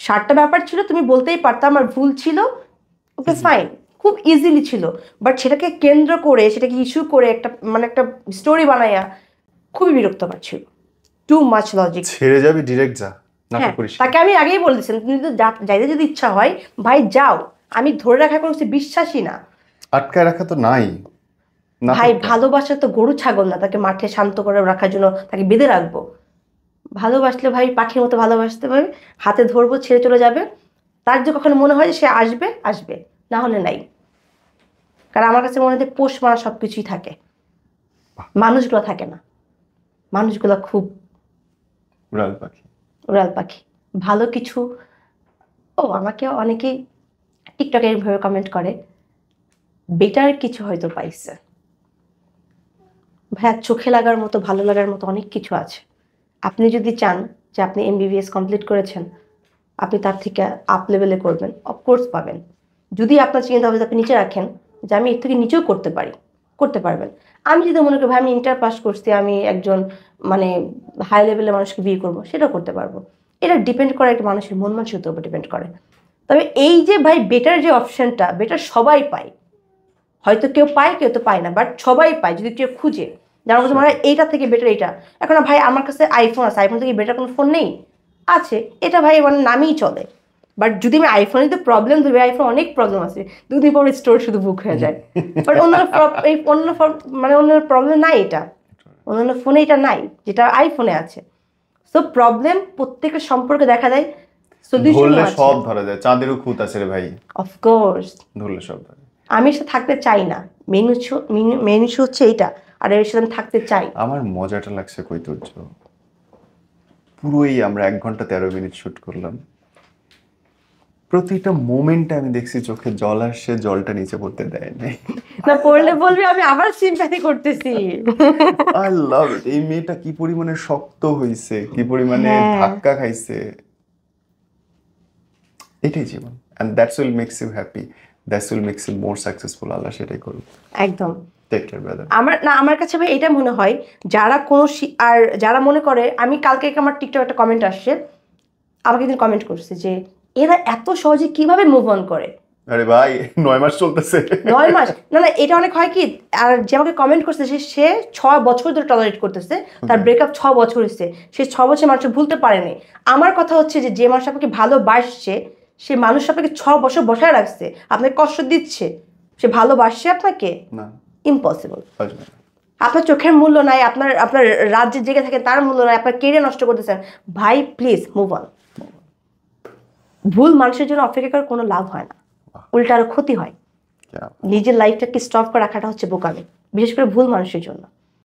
Speaker 1: 60টা ব্যাপার ছিল, তুমি বলতেই পারতো আমার ভুল ছিল, ওকে ফাইন, খুব ইজিলি ছিল, বাট সেটাকে কেন্দ্র করে সেটাকে ইস্যু করে একটা মানে একটা স্টোরি বানাইয়া খুবই বিরক্তকর ছিল। Too much logic.
Speaker 2: ছেড়ে যাবি, ডিরেক্ট যা, নাটক
Speaker 1: হ্যাঁ,
Speaker 2: করিস না।
Speaker 1: তাকে আমি আগেই বলেছিলাম তুমি তো যাইতে যদি ইচ্ছা হয় ভাই যাও, আমি ধরে রাখা কোনো কিছু বিশ্বাসী না।
Speaker 2: আটকায় রাখা তো নাই
Speaker 1: ভাই
Speaker 2: নাটকটা।
Speaker 1: ভালোবাসা তো গরু ছাগল না তাকে মাঠে শান্ত করে রাখার জন্য তাকে বেঁধে রাখবো। ভালোবাসলে ভাই পাখির মতো ভালোবাসতে হবে, হাতে ধরবো ছেড়ে চলে যাবে। তার যে কখনো মনে হয় যে সে আসবে আসবে, না হলে নাই। কারণ আমার কাছে মনে হয় যে পোষ মারা সব কিছুই থাকে, মানুষগুলো থাকে না। মানুষগুলো খুব
Speaker 2: উড়াল পাখি।
Speaker 1: উড়াল পাখি। ভালো কিছু, আমাকে অনেকেই টিকটকে এইভাবে কমেন্ট করে বেটার কিছু হয়তো পাইছে। ভাইয়া চোখে লাগার মতো ভালো লাগার মতো অনেক কিছু আছে। আপনি যদি চান যে আপনি MBBS কমপ্লিট করেছেন, আপনি তার থেকে আপ লেভেলে করবেন, অফকোর্স পাবেন। যদি আপনার চিন্তা ভাবনা আপনি নিচে রাখেন যে আমি এর থেকে নিচেও করতে পারি, করতে পারবেন। আমি যদি মনে করি ভাই আমি ইন্টার পাস করছি, আমি একজন মানে হাই লেভেলের মানুষকে বিয়ে করবো, সেটাও করতে পারবো। এটা ডিপেন্ড করে একটা মানুষের মন মানসিকতার উপর ডিপেন্ড করে। তবে এই যে ভাই বেটার যে অপশনটা, বেটার সবাই পায়। হয়তো কেউ পায় কেউ তো পায় না, বাট সবাই পায় যদি কেউ খুঁজে। যার মধ্যে মনে হয় এইটা থেকে বেটার এইটা। এখন ভাই আমার কাছে আইফোন আছে, আইফোন থেকে বেটার কোনো ফোন নেই আছে, এটা ভাই মানে নামেই চলে। বাট যদি আমি আইফোনে যদি প্রবলেম ধরবে, আইফোন অনেক প্রবলেম আছে, দুদিন পর স্টোর শুধু বুক হয়ে যায়। বাট অন্য প্রবলেম নাই, এটা অন্যান্য ফোনে এটা নাই যেটা আইফোনে আছে। সো প্রবলেম প্রত্যেকের সম্পর্কে দেখা যায়, সলিউশন
Speaker 2: ধরলে
Speaker 1: আছে।
Speaker 2: সব ধরা যায়, চাঁদেরও খুঁত আছে রে ভাই,
Speaker 1: অফকোর্স।
Speaker 2: ধরলে সব ধরা যায়।
Speaker 1: আমি এর সাথে থাকতে চাই না, মেন ইস্যু হচ্ছে এইটা, আর এর সাথে আমি থাকতে চাই।
Speaker 2: আমার মজাটা লাগছে কৈতর্য, পুরোই আমরা 1 ঘন্টা 13 মিনিট শুট করলাম, প্রতিটা মোমেন্টে আমি দেখছি চোখে জল আসছে, জলটা নিচে পড়তে দেয় নাই।
Speaker 1: না পড়লে বলবি আমি আবার সিম্প্যাথি করতেছি।
Speaker 2: আই লাভ ইট। এই মেয়েটা কি পরিমাণে শক্ত হইছে, কি পরিমাণে
Speaker 1: হ্যাঁ।
Speaker 2: ধাক্কা খাইছে। এটাই জীবন, and that's will makes you happy, that will makes you more successful। আল্লাহ সেটাই করুন।
Speaker 1: একদম।
Speaker 2: Take care brother.
Speaker 1: আমার কাছে ভাই এটা মনে হয়, যারা আর যারা মনে করে, আমি কালকে আমার টিকটক একটা কমেন্ট আসছে, আমাকে একদিন কমেন্ট করছে যে এরা এত সহজে কিভাবে মুভ অন করে।
Speaker 2: আরে ভাই 9 মাস চলতেছে।
Speaker 1: 9 মাস না, এটা অনেক হয় কি। আর যে আমাকে কমেন্ট করছে সে 6 বছর ধরে টলারেট করতেছে, তার ব্রেকআপ 6 বছর হয়েছে, সে 6 বছর মানুষ ভুলতে পারেনি। আমার কথা হচ্ছে যে মানুষ আপনাকে ভালোবাসছে, সে মানুষ আপনাকে 6 বছর বসায় রাখছে, আপনাকে কষ্ট দিচ্ছে, সে ভালোবাসছে আপনাকে?
Speaker 2: না,
Speaker 1: ইম্পসিবল।
Speaker 2: আসবে না।
Speaker 1: আপনার চোখের মূল্য নাই, আপনার রাজ্যের জেগে থাকে তার মূল্য নাই, আপনার কেরিয়ার নষ্ট করতেছেন। ভাই প্লিজ মুভ অন। ভুল মানুষের জন্য অপেক্ষা করে কোনো লাভ হয় না, উল্টা আরো ক্ষতি হয়। নিজের লাইফটাকে স্টপ করে রাখাটা হচ্ছে বোকামি, বিশেষ করে ভুল মানুষের জন্য।